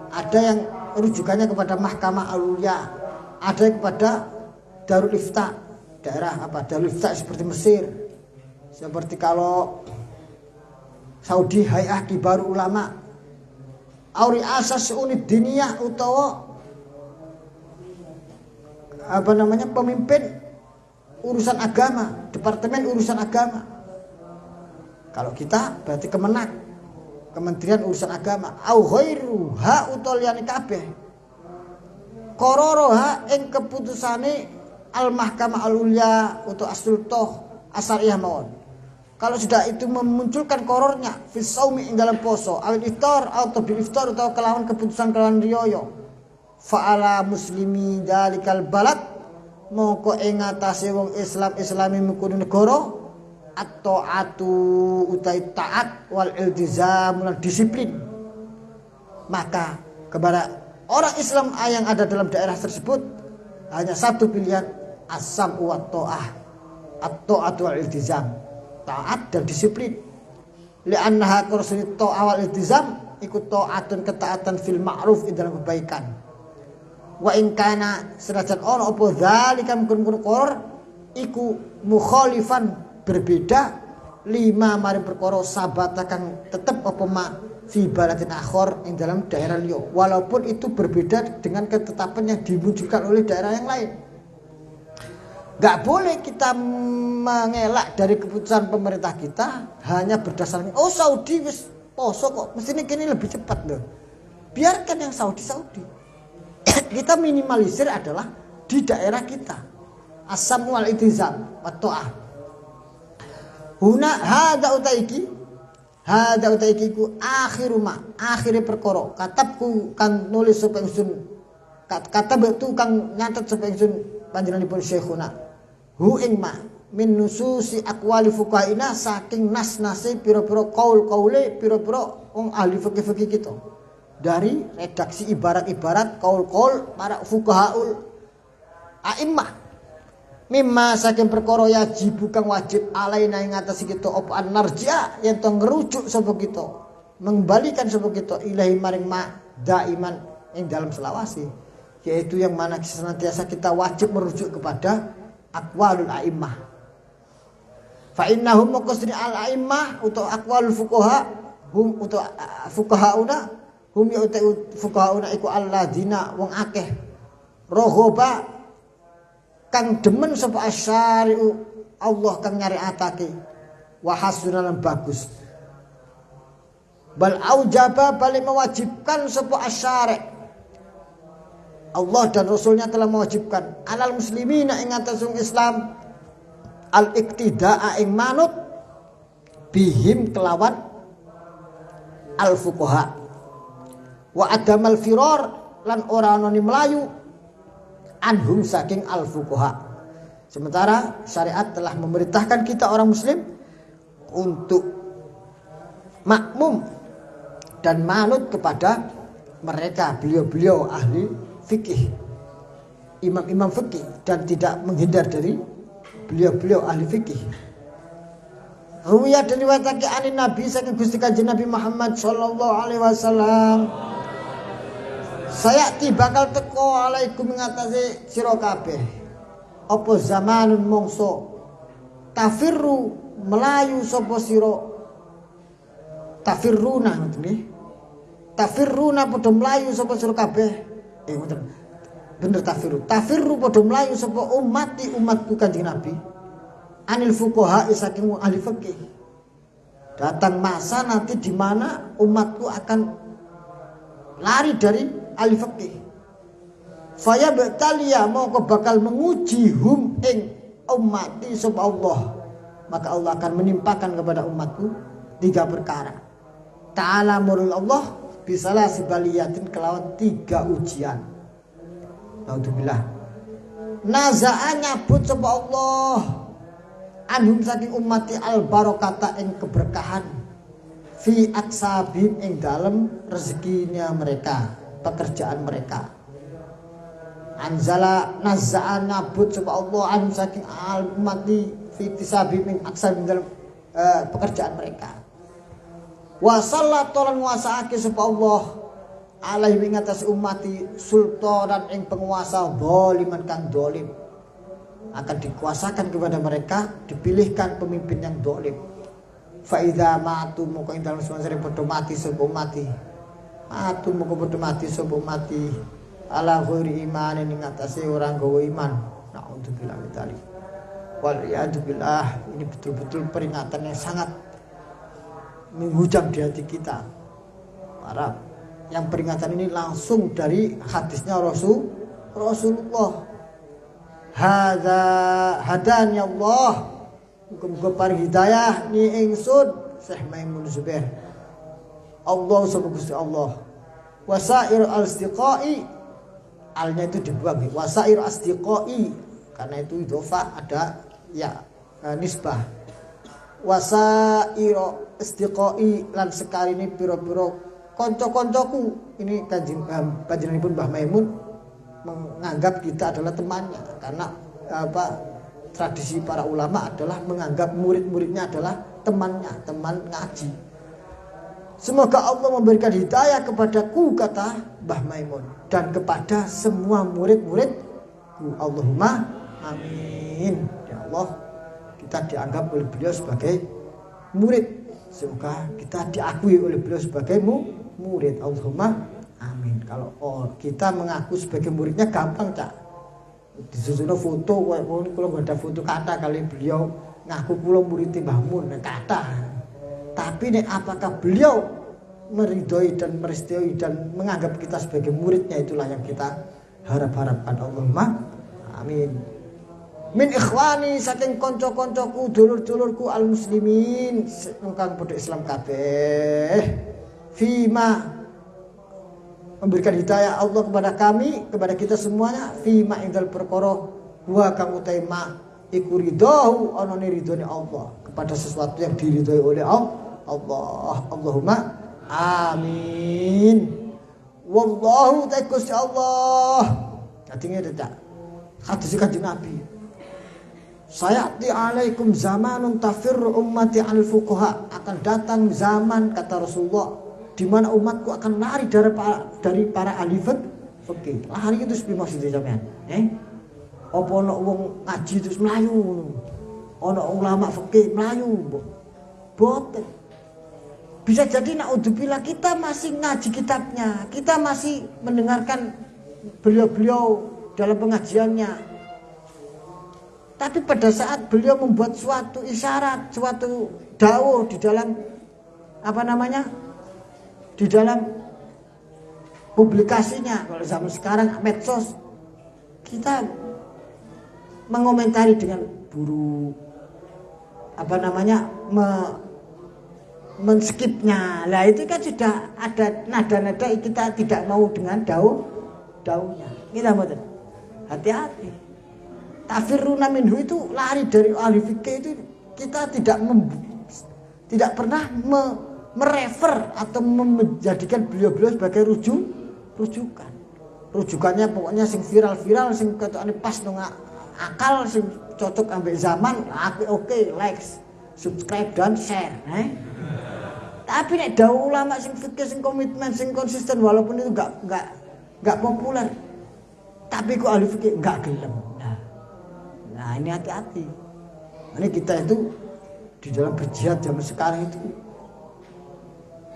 ada yang rujukannya kepada Mahkamah Al-Ulya, ada yang kepada darul ifta, daerah darul ifta seperti Mesir, seperti kalau Saudi Hay'ah Kibarul Ulama, auri asas unit diniyah utawa pemimpin urusan agama, departemen urusan agama. Kalau kita berarti Kementerian Urusan Agama. Au ghairu ha utawa liyane kabeh. Qararaha ing keputusane Al-Mahkamah Al-Ulya utawa As-Sultah Asy-Syariah mawon. Kalau sudah itu memunculkan korornya fi shaumi ing dalam poso, awil iftar atau bil iftar atau kelawan keputusan kelawan riyo. Fa'ala muslimi dalikal balad mongko ing atase wong Islam islami mengkono negara at-ta'atu utai taat wal iltizam lan disiplin. Maka kepada orang Islam yang ada dalam daerah tersebut hanya satu pilihan, as-sam'u wa ta'ah, at-ta'atu wal iltizam, taat dan disiplin. Li'annaha kursi ta'ah wal iltizam ikut ta'atun ketaatan fil ma'ruf dalam kebaikan. Wa in kana senajan ono apa zalika mungkin qor iku mukhalifan berbeda lima mari perkara sabata kang tetep apa ma fi baladin akhor ing dalam daerah liya, walaupun itu berbeda dengan ketetapan yang dimunculkan oleh daerah yang lain. Enggak boleh kita mengelak dari keputusan pemerintah kita hanya berdasarkan Saudi wis poso kok mestine kene lebih cepat loh. Biarkan yang Saudi. Kita minimalisir adalah di daerah kita. As-sam wal iltizam wa ta'ah. Huna hadza utaiki ku akhire perkara katabku kang nulis sapa ingsun katabtu kang nyatet sapa ingsun panjenenganipun Syekhuna hu ing ma min nususi aqwali fuqahaina saking nas-nase pira-pira qaul-qaule pira-pira wong ahli fikih-fikih kita dari redaksi ibarat-ibarat qaul-qaul para fuqahaul a'immah mimma saking perkara yajib kang wajib alaina ing atas kita apa an-narja yen to ngrujuk sapa kita mengembalikan sapa kita ilahi maring ma daiman ing dalam selawasi, yaitu yang mana senantiasa kita wajib merujuk kepada aqwalul a'immah. Fa innahum muqassiri al-a'immah utawa aqwalul fuqaha hum utawa fuqahauna hum ya utawa fuqahauna iku alladzina wong akeh rohoba kang demen sapa asyari'u Allah kang nyariatake wa hasunan bagus bal aujaba bali mewajibkan sapa asyari' Allah dan Rasulnya telah mewajibkan alal muslimina ing atas Islam al iktida'a ing manut bihim kelawan al fuqaha wa adamal firar lan ora ana melayu anhum saking al fuqaha. Sementara syariat telah memerintahkan kita orang muslim untuk makmum dan manut kepada mereka beliau-beliau ahli fikih, imam-imam fikih, dan tidak menghindar dari beliau-beliau ahli fikih. Ruwiyah dan riwayatake anin Nabi saking Gusti Kanjeng Nabi Muhammad sallallahu alaihi wasallam. Saya bakal teko alaikum ngatasi sira kabeh apa zamanun mongso tafirru melayu sapa sira tafirruna nggih tafirruna padha melayu sapa sira kabeh ngoten bener tafirru padha melayu sapa umatku Kanjeng Nabi anil fuqaha saking ahli fikih. Datang masa nanti di mana umatku akan lari dari ahli fikih. Faya batalia mongko bakal menguji hum ing ummati sapa Allah. Maka Allah akan menimpakan kepada umatku 3 perkara. Ta'ala murul Allah bisalah sibaliyatin kelawan 3 ujian. Naudzubillah. Nazaa nyabut sapa Allah anhum saking ummati al barokata ing keberkahan fi aksabim ing dalem rezekinya mereka, pekerjaan mereka. Anzala nazaa nyabut sapa Allah anhum saking al ummati fi tisabim ing aksabim dalam pekerjaan mereka. Wa sallatolan nguasaake sapa Allah alaihi ing atas ummati sultanan ing penguasa zaliman kang zalim. Akan dikuasakan kepada mereka, dipilihkan pemimpin yang zalim. Fa idza matu moko ing dalem suwasane padha mati sapa mati Matu muga padha mati sapa mati ala ghairi iman ing atase orang gawa iman. Nauzubillah min dzalik. Wal billah, ini betul-betul peringatan yang sangat menghujam di hati kita. Para yang peringatan ini langsung dari hadisnya Rasulullah. Hadani Allah. Muga-muga paring hidayah ni ingsun Syekh Maimun Zubair. Allah subhanahu Gusti Allah. Wasair al-istiqai, alnya itu dibuang. Wasair asdiqai, karena itu idhofah ada ya nisbah. Wasair istiqai lan sekarine pira-pira kanca-kancaku. Ini panjenenganipun Mbah Maimun menganggap kita adalah temannya, karena tradisi para ulama adalah menganggap murid-muridnya adalah temannya, teman ngaji. Semoga Allah memberikan hidayah kepadaku, kata Mbah Maimun, dan kepada semua murid-muridku. Allahumma amin. Ya Allah, kita dianggap oleh beliau sebagai murid. Semoga kita diakui oleh beliau sebagai murid. Allahumma amin. Kalau kita mengaku sebagai muridnya gampang, Cak. Disusun foto kayak ngono, kalau nggak ada foto kata kali beliau ngaku kula murid Mbah Mun kata. Tapi nek apakah beliau meridhoi dan merestui dan menganggap kita sebagai muridnya, itulah yang kita harapkan. Allahumma amin. Min ikhwani, saking kanca-kancaku, dulur-dulurku al-muslimin ingkang padha Islam kabeh. Fima, memberikan hidayah Allah kepada kami, kepada kita semuanya. Fima indal perkara wa kang utaima iku ridho ana ridhone Allah, kepada sesuatu yang diridhoi oleh Allah. Allahumma amin. Wallahu ta'ala Gusti Allah. Artinya tidak hadis Kanjeng Nabi. Sayati alaikum zamanun tafirru ummati al fuqaha, akan datang zaman, kata Rasulullah, di mana umatku akan lari dari para ahli fikih. Lari itu seperti maksudnya sampean? Apa ana wong ngaji terus melayu ngono? Ana ulama fikih melayu? Boten. Bisa jadi naudzubillah kita masih ngaji kitabnya, kita masih mendengarkan beliau-beliau dalam pengajiannya. Tapi pada saat beliau membuat suatu isyarat, suatu dawuh di dalam di dalam publikasinya, kalau zaman sekarang medsos, kita mengomentari dengan buruk, menskipnya. Lah itu kan sudah ada nada-nada kita tidak mau dengan daunnya. Kita mboten. Hati-hati. Tafiruna minhu itu lari dari ahli fikih itu, kita tidak pernah merefer atau menjadikan beliau-beliau sebagai rujukan. Rujukannya pokoknya sing viral, sing ketokane pas nang akal, sing cocok ambek zaman, oke, like, subscribe dan share, Tapi nek dawuh ulama sing fikih, sing komitmen, sing konsisten, walaupun itu enggak populer, tapi kok ahli fikih enggak gelem. Nah, ini hati-hati. Ini kita itu di dalam berjihad zaman sekarang itu,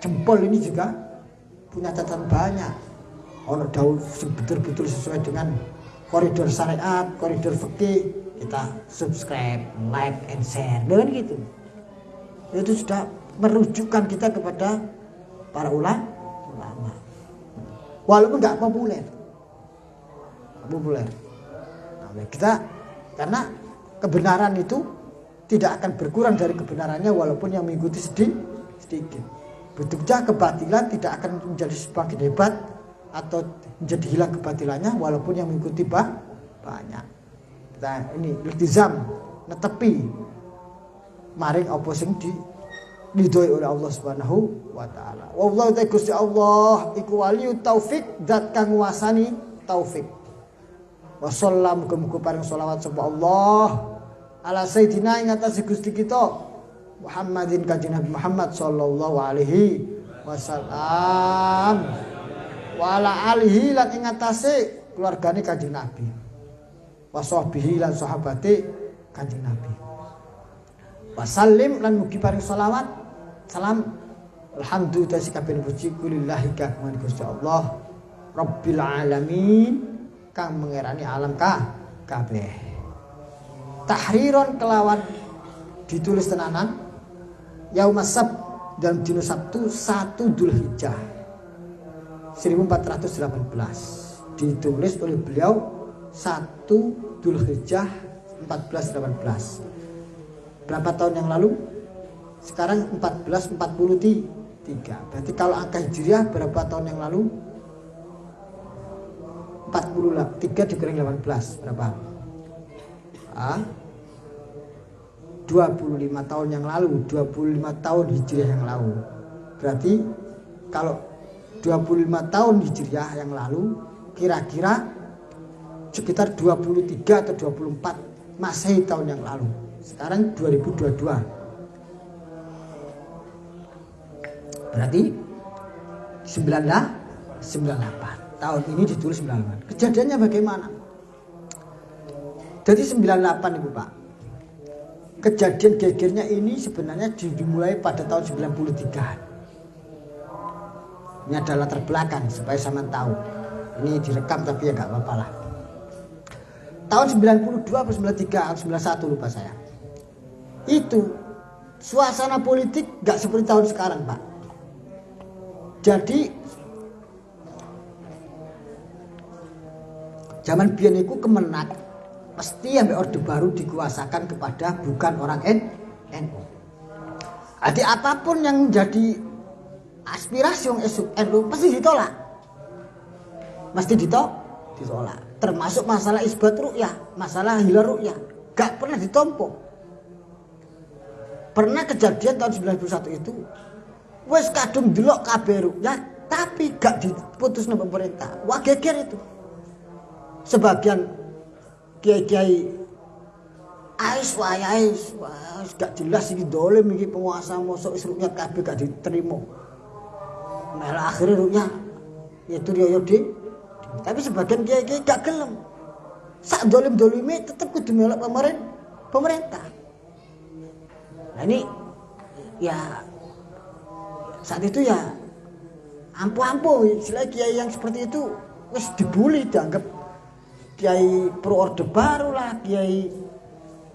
jempol ini juga punya catatan banyak. Ono dawuh betul-betul sesuai dengan koridor syariat, koridor fikih, kita subscribe, like, and share, dengan gitu. Itu sudah merujukkan kita kepada para ulama. Walaupun nggak populer. Nah, kita karena kebenaran itu tidak akan berkurang dari kebenarannya walaupun yang mengikuti sedikit. Bentuknya kebatilan tidak akan menjadi semakin hebat atau menjadi hilang kebatilannya walaupun yang mengikuti banyak. Kita ini iltizam, netepi maring apa sing diridhoi oleh Allah Subhanahu wa taala. Wallahu ta'ala Gusti Allah iku waliyu taufik, zat kang nguasani taufik. Wassalam, muga-muga paring sholawat sapa Allah ala sayyidina ing atas Gusti kita Muhammadin, kanjeng Nabi Muhammad sallallahu alaihi wasallam, wa ala alihi lan ing atase keluargane kanjeng Nabi, wa sahbihi lan sahabate kanjeng Nabi. Wasallim lan mugi paring sholawat salam Alhamdulillah sikabeh puji kulillahi kang Gusti Allah Rabbil alamin kang mengerani alam kabeh. Tahriron kelawan ditulis tenanan Yaumas Sabt dalam dina Sabtu 1 Dzulhijjah 1418 ditulis oleh beliau 1 Dzulhijjah 1418. Berapa tahun yang lalu? Sekarang 1443. Berarti kalau angka hijriah berapa tahun yang lalu? 43 dikurangi 18 berapa? 25 tahun yang lalu, 25 tahun hijriah yang lalu. Berarti kalau 25 tahun hijriah yang lalu kira-kira sekitar 23 atau 24 Masehi tahun yang lalu. Sekarang 2022. Berarti 98. Tahun ini ditulis 98. Kejadiannya bagaimana? Jadi 98 Ibu Pak. Kejadian gegernya ini sebenarnya dimulai pada tahun 93. Ini adalah latar belakang supaya sama tahu. Ini direkam tapi ya gak apa-apa lah. Tahun 92 atau 93 atau 91 lupa saya. Itu suasana politik gak seperti tahun sekarang Pak. Jadi zaman biyen iku Kemenak pasti sampai Orde Baru dikuasakan kepada bukan orang NU. Jadi apapun yang menjadi aspirasi orang NU pasti ditolak. Mesti ditolak. Termasuk masalah isbat ru'yah, masalah hilal ru'yah, gak pernah ditompo. Pernah kejadian tahun 91 itu wes kadung delok kabeh ru'yah tapi gak diputus nang pemerintah. Wah geger itu. Sebagian kiai-kiai ais gak jelas iki dolim iki penguasa mosok wis ru'yah kabeh gak diterima. Malah akhirnya ru'yah itu riyo tapi sebagian kiai-kiai gak gelem. Sak dolim-dolime tetep kudu melok pemerintah. Nah ini ya saat itu ya ampuh istilah kiai yang seperti itu wis dibully, dianggap kiai pro Orde Baru lah, kiai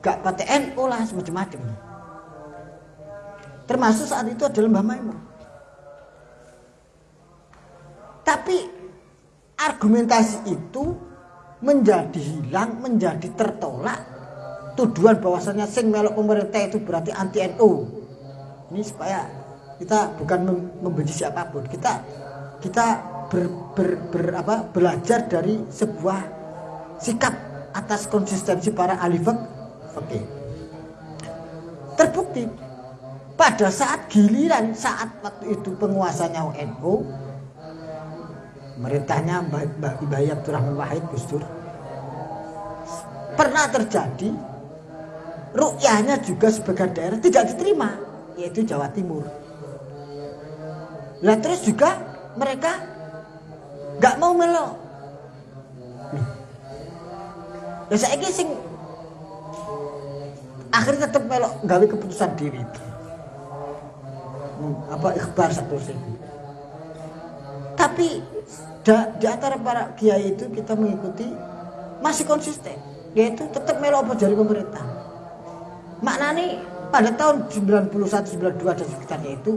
gak pate NU lah, semacam-macam. Termasuk saat itu adalah Mbah Maimun. Tapi argumentasi itu menjadi hilang, menjadi tertolak. Tuduhan bahwasanya sing melok pemerintah itu berarti anti NU. Ini supaya kita bukan membenci siapapun. Kita belajar dari sebuah sikap atas konsistensi para ahli fikih. Terbukti pada saat giliran saat waktu itu penguasanya NU, pemerintahnya Mbah Abdurrahman Wahid Gus Dur, pernah terjadi ru'yahnya juga sebagai daerah tidak diterima, yaitu Jawa Timur. Lah terus juga mereka gak mau melok. Ya saiki sing akhirnya tetap melok gawe keputusan diri. Ikhbar satu sing. Tapi di antara para kiai itu kita mengikuti masih konsisten, yaitu tetap melok apa dari pemerintah. Maknanya pada tahun 91, 92 dan sekitarnya itu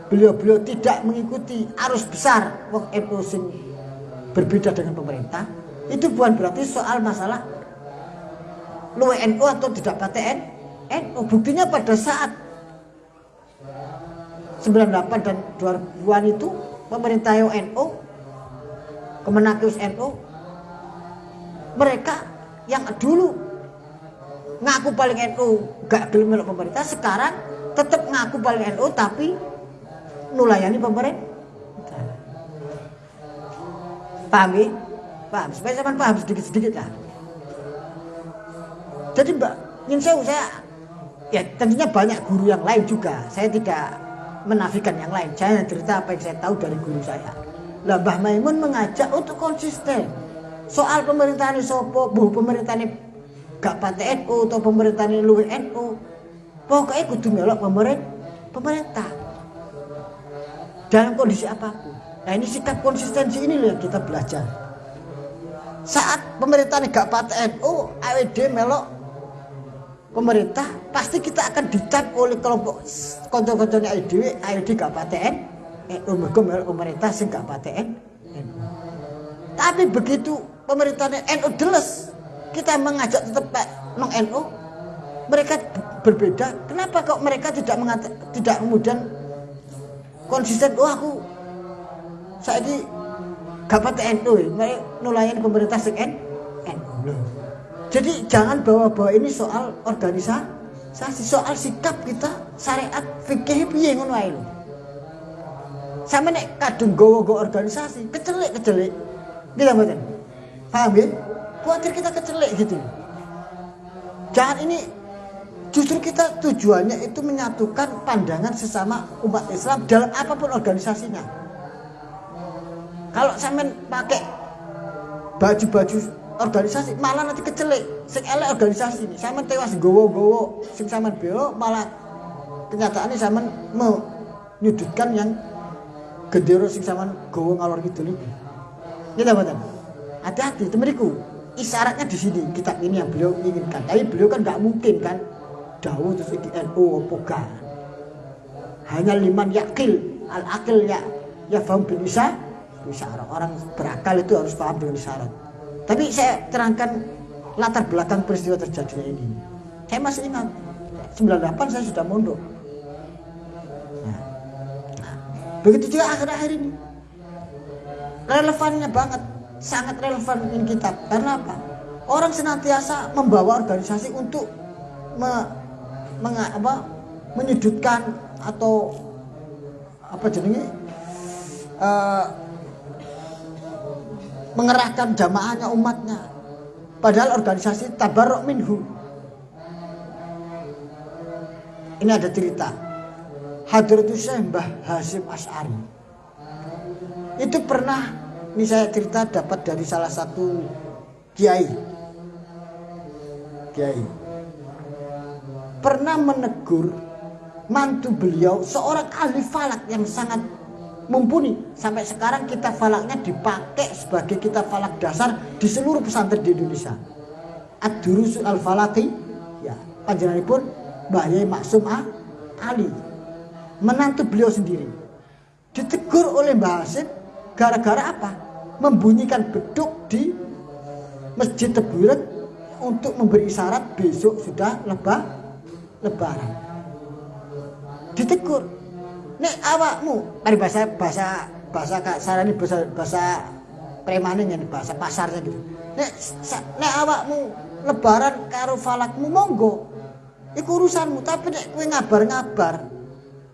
beliau tidak mengikuti arus besar wong NU sing berbeda dengan pemerintah. Itu bukan berarti soal masalah luwe NU atau tidak paten NU. Buktinya pada saat 98 dan 2000-an itu pemerintah NU, Kemenakius NU, mereka yang dulu ngaku paling NU gak gelem melok pemerintah, sekarang tetap ngaku paling NU tapi nulayani pemerintah. Paham ya? Paham? Supaya zaman paham sedikit-sedikit lah. Jadi Mbak, saya ya tentunya banyak guru yang lain juga. Saya tidak menafikan yang lain. Saya cerita apa yang saya tahu dari guru saya. Lah Mbah Maimun mengajak untuk konsisten. Soal pemerintahan sopo, pemerintahan gak pate NU atau pemerintahan luwih NU. Pokoknya kudu melok pemerintah. dalam kondisi apapun. Nah ini sikap konsistensi ini loh yang kita belajar. Saat pemerintah ini gak paten, AWD melok pemerintah, pasti kita akan dicap oleh kelompok konco-konconya AWD gak paten, mergo melok pemerintah sing gak paten. Tapi begitu pemerintahnya NU deles, kita mengajak tetap nong NU, mereka berbeda. Kenapa kok mereka tidak kemudian konsisten? Aku saiki gak paten NU, mereka nulayan pemerintah sing NU. Jadi jangan bawa-bawa ini soal organisasi, soal sikap kita, syariat, fikih piye ngono ae lho. Sampe nek kadung gowo-gowo organisasi, kecelik. Kita mboten. Paham ya? Khawatir kita kecelik gitu. Jangan ini, justru kita tujuannya itu menyatukan pandangan sesama umat Islam dalam apapun organisasinya. Kalau sampean pakai baju-baju organisasi malah nanti kecelik. Sing elek organisasi ini, sampean tewas gowo-gowo sing sampean bela, malah kenyataannya sampean menyudutkan yang gendero sing sampean gowo ngalor kidul iki. Kita baca. Hati-hati, temeriku. Isyaratnya di sini kitab ini yang beliau inginkan. Tapi beliau kan nggak mungkin kan dawuh terus iki NU apa kan. Hanya liman yakil, al-akil ya faham bil isyarat. Orang berakal itu harus paham dengan isyarat. Tapi saya terangkan latar belakang peristiwa terjadinya ini. Saya masih ingat 98 saya sudah mondok. Nah, begitu juga akhir-akhir ini. Relevannya banget, sangat relevan ini kitab. Karena apa? Orang senantiasa membawa organisasi untuk menyudutkan atau apa jenenge mengerahkan jamaahnya, umatnya. Padahal organisasi tabarruk minhu. Ini ada cerita. Hadratus Syekh Mbah Hasyim Asy'ari. Itu pernah, ini saya cerita dapat dari salah satu kiai. Pernah menegur mantu beliau, seorang ahli falak yang sangat mumpuni. Sampai sekarang kitab falaknya dipakai sebagai kitab falak dasar di seluruh pesantren di Indonesia. Ad-Durusul Al-Falaki, ya, panjenenganipun Mbah Yai Maksum Ali. Menantu beliau sendiri ditegur oleh Mbah Hasyim gara-gara apa? Membunyikan beduk di Masjid Tebuireng untuk memberi isyarat besok sudah lebaran. Ditegur. Nek awakmu, dari bahasa kasarane bahasa premane ngene, bahasa pasarnya gitu. Nek awakmu lebaran karo falakmu monggo. Iku urusanmu, tapi nek kowe ngabar-ngabar,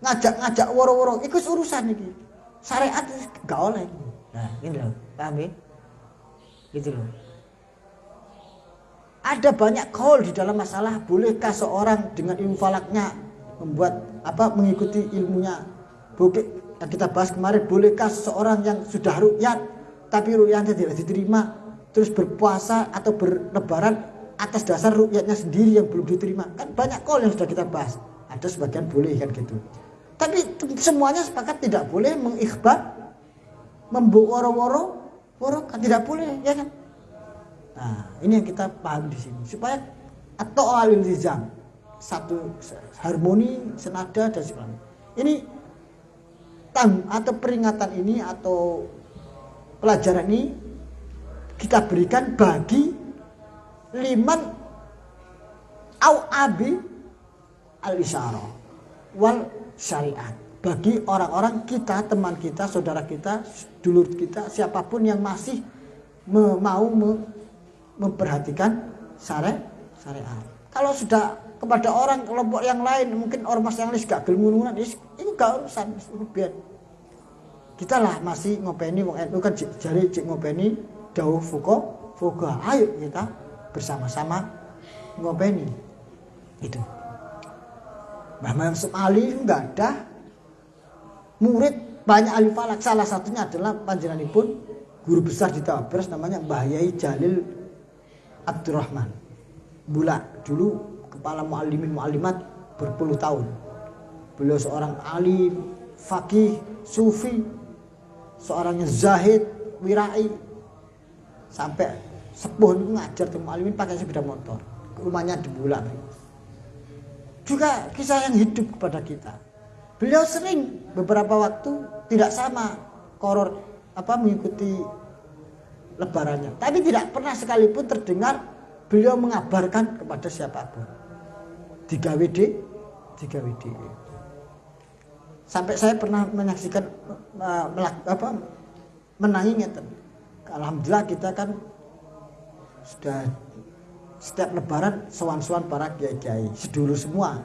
ngajak woro-woro, iku urusan iki. Syariat gak oleh. Nah, ini loh, paham ya? Gitu loh. Ada banyak kaul di dalam masalah bolehkah seorang dengan ilmu falaknya mengikuti ilmunya. Yang kita bahas kemarin, bolehkah seseorang yang sudah ruqyat tapi ruqyatnya tidak diterima terus berpuasa atau berlebaran atas dasar ruqyatnya sendiri yang belum diterima? Kan banyak kaul yang sudah kita bahas. Ada sebagian boleh kan gitu. Tapi semuanya sepakat tidak boleh mengikhbar, woro-woro kan tidak boleh, ya kan? Nah, ini yang kita paham di sini supaya atau al-iltizam, satu harmoni, senada dan sebagainya. Ini atau peringatan ini atau pelajaran ini kita berikan bagi liman au abi al-isyarah wal syariat, bagi orang-orang kita, teman kita, saudara kita, dulur kita, siapapun yang masih mau memperhatikan syariat. Kalau sudah kepada orang kelompok yang lain, mungkin ormas yang lain gak gelem-gelem, itu gak urusan, itu biar kita lah masih ngopeni wong NU kan jari ngopeni dawuh fuqaha. Ayo kita bersama-sama ngopeni itu. Mbah Maksum Ali enggak ada murid, banyak ahli falak. Salah satunya adalah panjenenganipun guru besar di Tabres namanya Mbah Yai Jalil Abdurrahman Bulak, dulu kepala muallimin muallimat berpuluh tahun. Beliau seorang alim, faqih, sufi, seorang yang zahid, wirai, sampai sepuh itu ngajar ke mu'allimin pakai sepeda motor, rumahnya di Bulak. Juga kisah yang hidup kepada kita. Beliau sering beberapa waktu tidak sama mengikuti lebarannya, tapi tidak pernah sekalipun terdengar beliau mengabarkan kepada siapapun. 3 WD. Sampai saya pernah menyaksikan menangi ngeten. Alhamdulillah kita kan sudah setiap lebaran sowan-sowan para kiai-kiai, sedulur semua.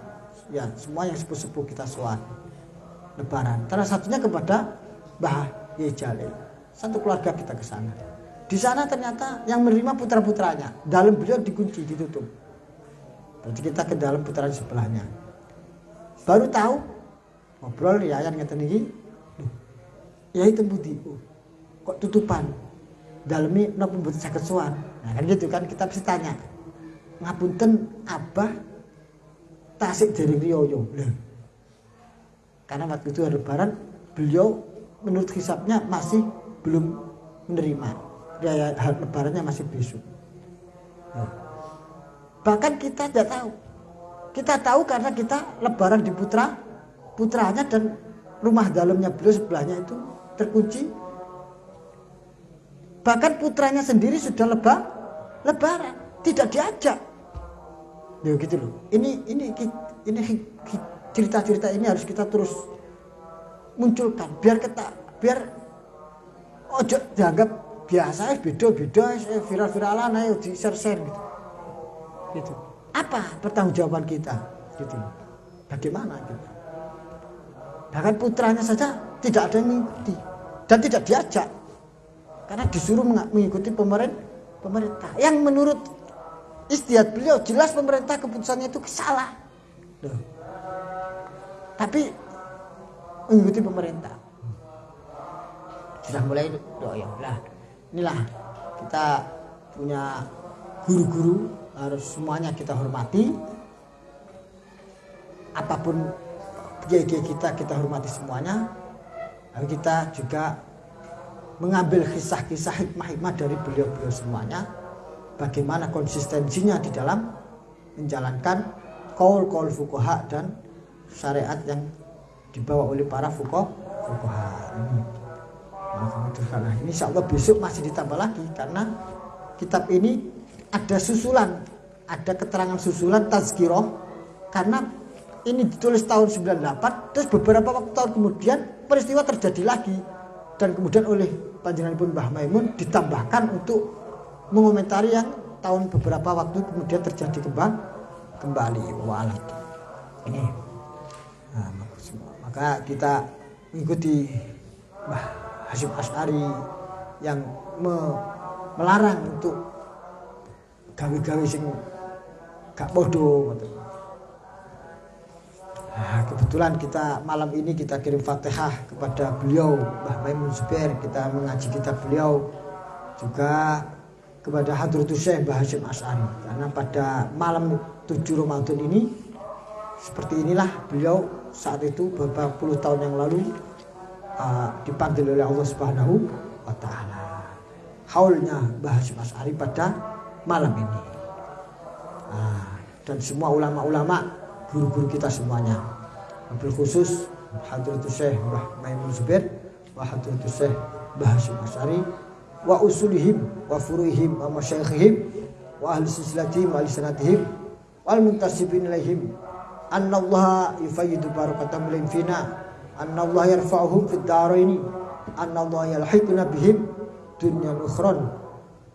Ya, semua yang sepuh-sepuh kita sowan. Lebaran. Salah satunya kepada Mbah Yai Jalil. Satu keluarga kita ke sana. Di sana ternyata yang menerima putra-putranya. Dalam beliau dikunci, ditutup. Berarti kita ke dalam putranya sebelahnya. Baru tahu ngobrol yayan ngeten iki. Ya itu budi. Kok tutupan? Dalemi napa mboten saged sowan. Nah kan gitu kan kita mesti tanya. Ngapunten Abah tasik dereng riyoyo. Karena waktu itu hari lebaran beliau menurut hisabnya masih belum menerima. Hari lebarannya masih besok. Bahkan kita tidak tahu. Kita tahu karena kita lebaran di putranya dan rumah dalamnya beliau sebelahnya itu terkunci. Bahkan putranya sendiri sudah lebaran, tidak diajak. Ya gitu loh. Ini cerita-cerita ini harus kita terus munculkan biar ojo dianggap biasa beda-beda viral-viralan ayo di share-share gitu. Gitu. Apa pertanggungjawaban kita? Gitu. Bagaimana gitu. Bahkan putranya saja tidak ada yang mengikuti dan tidak diajak. Karena disuruh mengikuti pemerintah. Yang menurut istihad beliau jelas pemerintah keputusannya itu salah. Loh. Tapi mengikuti pemerintah. Sudah mulai doa lah. Inilah kita punya guru-guru harus semuanya kita hormati. Apapun kiai-kiai kita hormati semuanya. Lalu kita juga mengambil kisah-kisah hikmah-hikmah dari beliau-beliau semuanya. Bagaimana konsistensinya di dalam menjalankan qaul fuqaha dan syariat yang dibawa oleh para fuqaha ini. Nah, ini insya Allah besok masih ditambah lagi karena kitab ini ada susulan, ada keterangan susulan tazkirah karena ini ditulis tahun 98 terus beberapa waktu tahun kemudian peristiwa terjadi lagi dan kemudian oleh Panjenenganipun Mbah Maimun ditambahkan untuk mengomentari yang tahun beberapa waktu kemudian terjadi kembali wa'alam. Ini maka kita mengikuti Mbah Hasyim Asy'ari yang melarang untuk gawe-gawe sing gak bodoh. Nah, kebetulan kita malam ini kita kirim Fatihah kepada beliau Mbah Maimun Zubair, kita mengaji kitab beliau juga kepada Hadratus Syekh Mbah Hasyim Asy'ari karena pada malam 7 Ramadan ini seperti inilah beliau saat itu beberapa puluh tahun yang lalu dipanggil oleh Allah Subhanahu wa taala. Haulnya Mbah Hasyim Asy'ari pada malam ini. Dan semua ulama-ulama, guru-guru kita semuanya. Wabil khusus Hadratus Syekh Mbah Maimun Zubair wa Hadratus Syekh Mbah Hasyim Asy'ari wa usulihim wa furuihim wa masyayikhihim wa ahli silsilatihim wa ahli sanatihim wal muntasibin ilaihim. Annallaha yufayyidu barakatan min fina. Annallaha yarfa'uhum fid daraini. Annallaha yalhiquna bihim dunyan ukhran.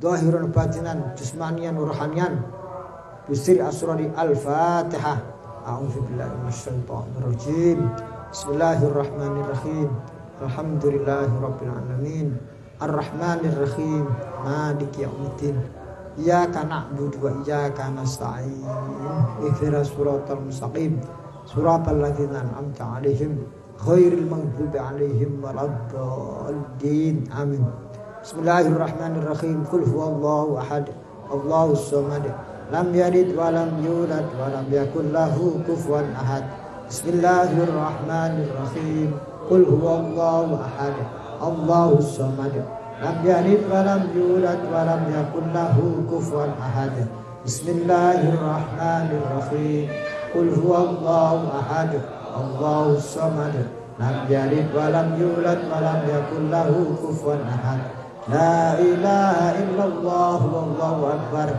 Zahiran batinan jismaniyan wa ruhaniyan. Bisri asrari al-Fatihah. A'udzu billahi minasyaitonir rajim. Bismillahirrahmanirrahim. Alhamdulillahirabbil alamin. Ar-Rahmanir Rahim. Maliki yaumiddin. Iyyaka na'budu wa iyyaka nasta'in. Ihdinas siratal mustaqim. Siratal ladzina an'amta 'alaihim ghairil maghdubi 'alaihim waladdallin. Amin. Bismillahirrahmanirrahim. Qul huwallahu ahad. Allahus samad. Lam yalid wa lam yulad wa lam yakul lahu kufuwan ahad. Bismillahirrahmanirrahim. قل هو الله أحد الله الصمد لم يلد ولم يولد ولم يكن له كفوا أحد بسم الله الرحمن الرحيم قل هو الله أحد الله الصمد لم يلد ولم يولد ولم يكن له كفوا أحد لا إله إلا الله والله أكبر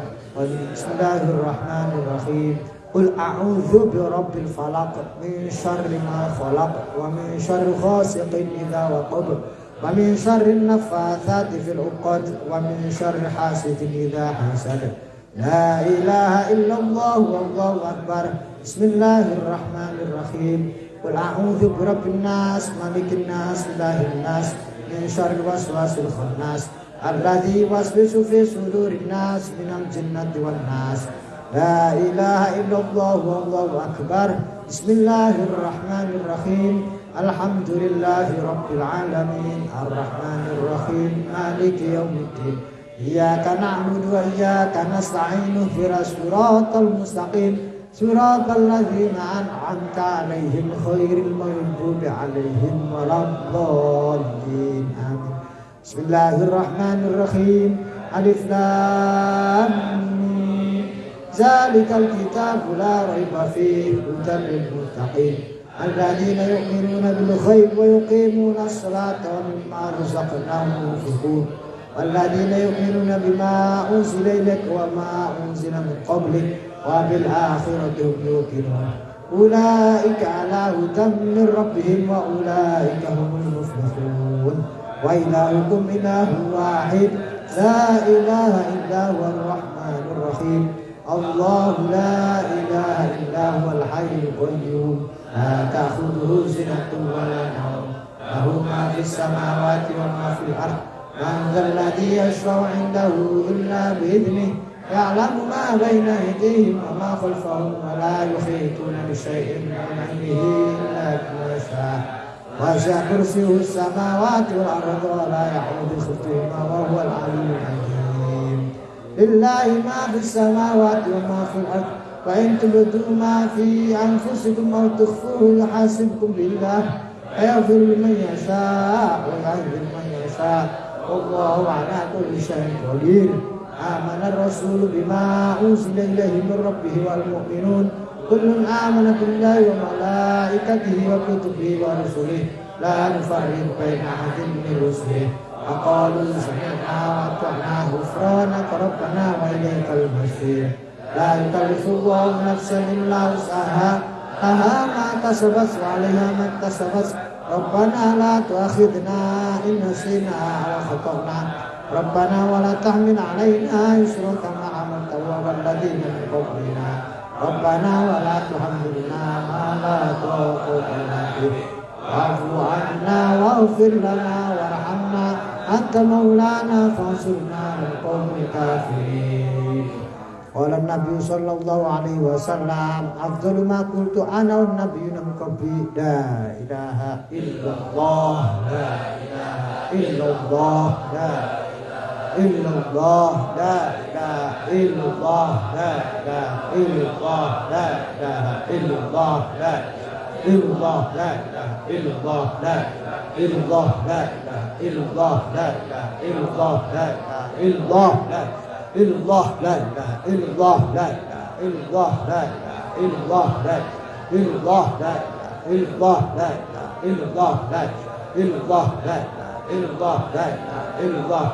بسم الله الرحمن الرحيم قل أعوذ برب الفلق من شر ما خلق ومن شر غاسق إذا وقب ومن شر النفاثات في العقد ومن شر حاسد إذا حسد لا إله إلا الله والله أكبر بسم الله الرحمن الرحيم قل أعوذ برب الناس ملك الناس إله الناس من شر الوسواس الخناس الذي يوسوس في صدور الناس من الجنة والناس لا إله إلا الله والله أكبر بسم الله الرحمن الرحيم الحمد لله رب العالمين الرحمن الرحيم مالك يوم الدين إياك نعبد وإياك نستعين اهدنا الصراط المستقيم صراط الذين أنعمت عليهم غير المغضوب عليهم ولا الضالين آمين بسم الله الرحمن الرحيم ألف لام ميم ذلك الكتاب لا ريب فيه هدى للمتقين الذين يؤمنون بالغيب ويقيمون الصلاة ومما رزقناهم ينفقون والذين يؤمنون بما أنزل إليك وما أنزل من قبلك وبالآخرة هم يوقنون أولئك على هدى من ربهم وأولئك هم المفلحون وإلهكم إله واحد لا إله إلا هو الرحمن الرحيم الله لا إله إلا هو الحي القيوم لا تأخذه سنة ولا نوم له ما في السماوات وما في الأرض من ذا الذي يشفع عنده إلا بإذنه يعلم ما بين أيديهم وما خلفهم ولا يحيطون بشيء من علمه إلا بما شاء وسع كرسيه السماوات والأرض ولا يحوط حفظهما وهو العلي العظيم لله ما في السماوات وما في الأرض وإن تبدوا ما في أنفسكم أو تخفوه يحاسبكم بالله فيغفر لمن يشاء ويعذب من يشاء والله على كل شيء قدير آمن الرسول بما أنزل إليه من ربه والمؤمنون كل آمن بالله وملائكته وكتبه ورسله لا نفرق بين أحد من رسله وقالوا سمعنا وأطعنا غفرانك ربنا وإليك المصير لا يكلف الله نفسا إلا وسعها لها ما كسبت وعليها ما اكتسبت ربنا لا تؤاخذنا إن نسينا أو أخطأنا ربنا ولا تحمل علينا إصرا كما حملته على الذين من قبلنا ربنا ولا تحملنا ما لا طاقة لنا به واعف عنا واغفر لنا وارحمنا أنت مولانا فانصرنا على القوم الكافرين. قال النبي صلى الله عليه وسلم أفضل ما قلت أنا والنبيون من قبلي لا إله إلا الله لا إله إلا الله لا إلا الله لا إله إلا الله لا إله إلا الله لا إله إلا الله لا إلا الله لا إله إلا الله لا إلا الله لا إله إلا الله لا إله إلا الله لا إله إلا الله لا إلا الله لا إله إلا الله لا إله إلا الله لا إله إلا الله لا إلا الله لا إله إلا الله لا إله إلا الله لا إلا الله لا إله إلا الله لا إله إلا الله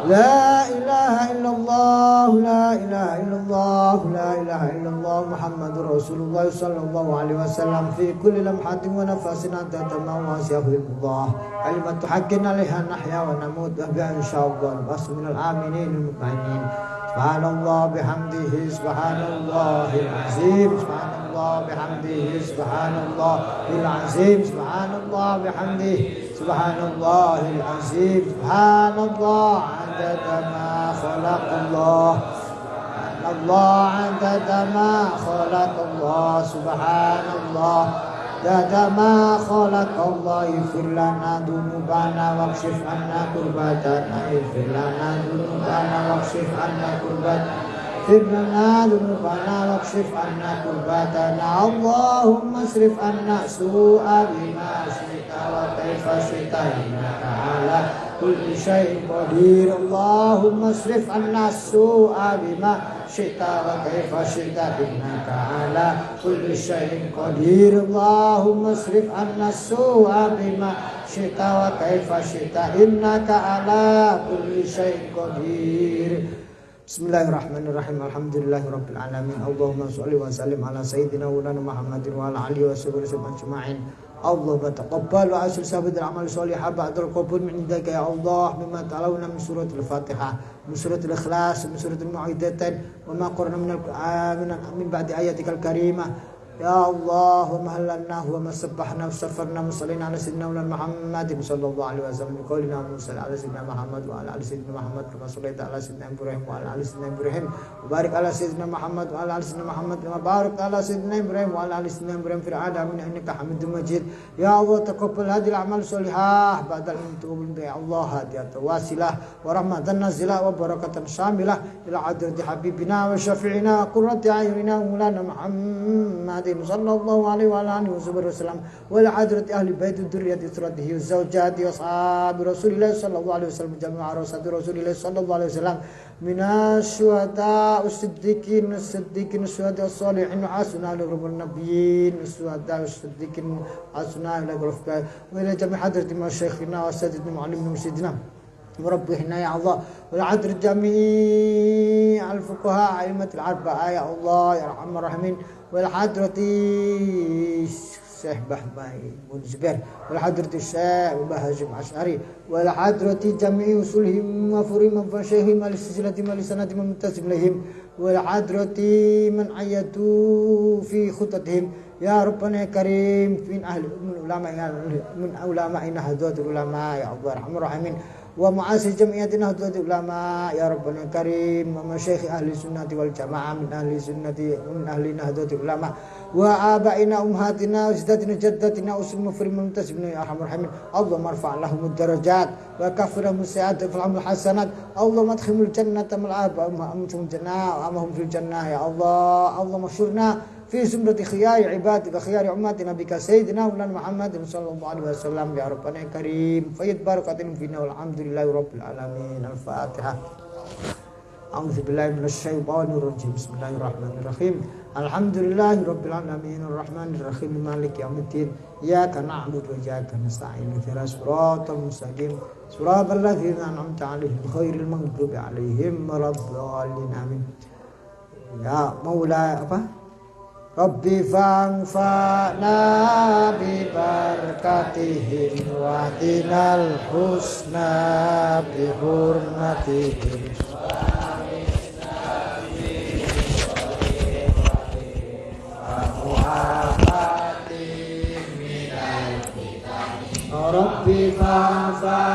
لا إله إلا الله لا إله إلا الله لا إله إلا الله محمد رسول الله صلى الله عليه وسلم في كل لمحة ونفس أنت تمام وسيغفر الله كلمة حق عليها نحيا ونموت بها إن شاء الله البصر من الآمنين المطمئنين سبحان الله بحمده سبحان الله العظيم سبحان الله بحمده سبحان الله العظيم سبحان الله بحمده سبحان الله العظيم سبحان الله عدد ما خلق الله سبحان الله عدد ما خلق الله سبحان الله عدد ما خلق الله اغفر لنا ذنوبنا واكشف عنا كربتنا اغفر لنا ذنوبنا واكشف عنا كربتنا واغفر لنا ذنوبنا واكشف عنا كربتنا اللهم اصرف عنا سوء بما شئت وكيف شئت إنك على كل شيء قدير اللهم اصرف عنا السوء بما شئت وكيف شئت إنك على كل شيء قدير اللهم اصرف عنا السوء بما شئت وكيف شئت إنك على كل شيء قدير Bismillahirrahmanirrahim. Alhamdulillahirabbil alamin. Allahumma shalli wa sallim ala sayyidina wa lana Muhammadin wa ala alihi wa sahbihi ajma'in. Allahumma taqabbal wa asil sahabatil amal shalihah ba'dal qabul min indaka ya Allah mimma ta'alawna min suratul Fatihah, min suratul Ikhlas, min suratul Mu'awwidhatayn wa ma qarna min ba'di ayatikal karimah. Ya Allah, wa mahallannahu wa masabbahna wa safarna wa salina ala sayyidina Muhammadin sallallahu alaihi wasallam bi qaulina wa salli ala sayyidina Muhammad wa ala ali sayyidina Muhammad kama sallaita ala sayyidina Ibrahim wa ala ali sayyidina Ibrahim wa barik ala sayyidina Muhammad wa ala ali sayyidina Muhammad kama barakta ala sayyidina Ibrahim wa ala ali sayyidina Ibrahim fil alamin innaka Hamidum Majid. Ya Allah, taqabbal hadhihi al-a'mal salihah ba'dal intubul ya Allah hadiyat wasilah wa rahmatan nazilah wa barakatan syamilah ila hadrati habibina wa syafi'ina wa qurrati a'yunina maulana Muhammad sallallahu alaihi wa alihi wasallam wal hadrati ahli bait dzurriyyati suratihi wa zawjati wa ashabi Rasulillah sallallahu alaihi wasallam jami'a rasati Rasulillah sallallahu alaihi wasallam minas syuhada as-siddiqin syuhada as-salihin wa asna lirabbil nabiyyin syuhada as-siddiqin asna lirabbil wa ila jami' hadrati masyayikhina wa sayyidina muallimina musidina مربحنا يا الله والعذر جميع الفقهاء أئمة الأربعة يا الله يا أرحم الراحمين والحضرة الشيخ بهباي بن زبير والحضرة الشيخ بهاجم عشعري والحضرة جميع وصولهم وفرهم وفشيهم ولسلسلتهم ولسنتهم ومنتسب لهم والحضرة من عيدوا في خطتهم يا ربنا الكريم من علماء نهضة العلماء يا الله أرحم الراحمين ومعاصر جمعية نهضة العلماء يا ربنا الكريم ومشايخ أهل السنة والجماعة من أهل السنة ومن أهل نهضة العلماء وآبائنا أمهاتنا وجداتنا جداتنا أسلم فرم منتسبنا يا أرحم الراحمين اللهم ارفع لهم الدرجات وكفرهم السيئات وفعلهم الحسنات اللهم ادخلهم الجنة مع أمهم في الجنة يا الله اللهم اشرنا في زمرة خيار عبادك خيار أمة نبيك سيدنا مولانا محمد صلى الله عليه وسلم يا ربنا الكريم فيد بركة فينا والحمد لله رب العالمين. الفاتحة. أعوذ بالله من الشيطان الرجيم. بسم الله الرحمن الرحيم. الحمد لله رب العالمين الرحمن الرحيم مالك يوم الدين إياك نعبد وإياك نستعين اهدنا الصراط المستقيم صراط الذين أنعمت عليهم غير المغضوب عليهم ولا الضالين آمين. يا مولاي Rabbi fa'anfa'na bibarakatihim wa tinal husna bihurmatihim Rabbi fa'anfa'na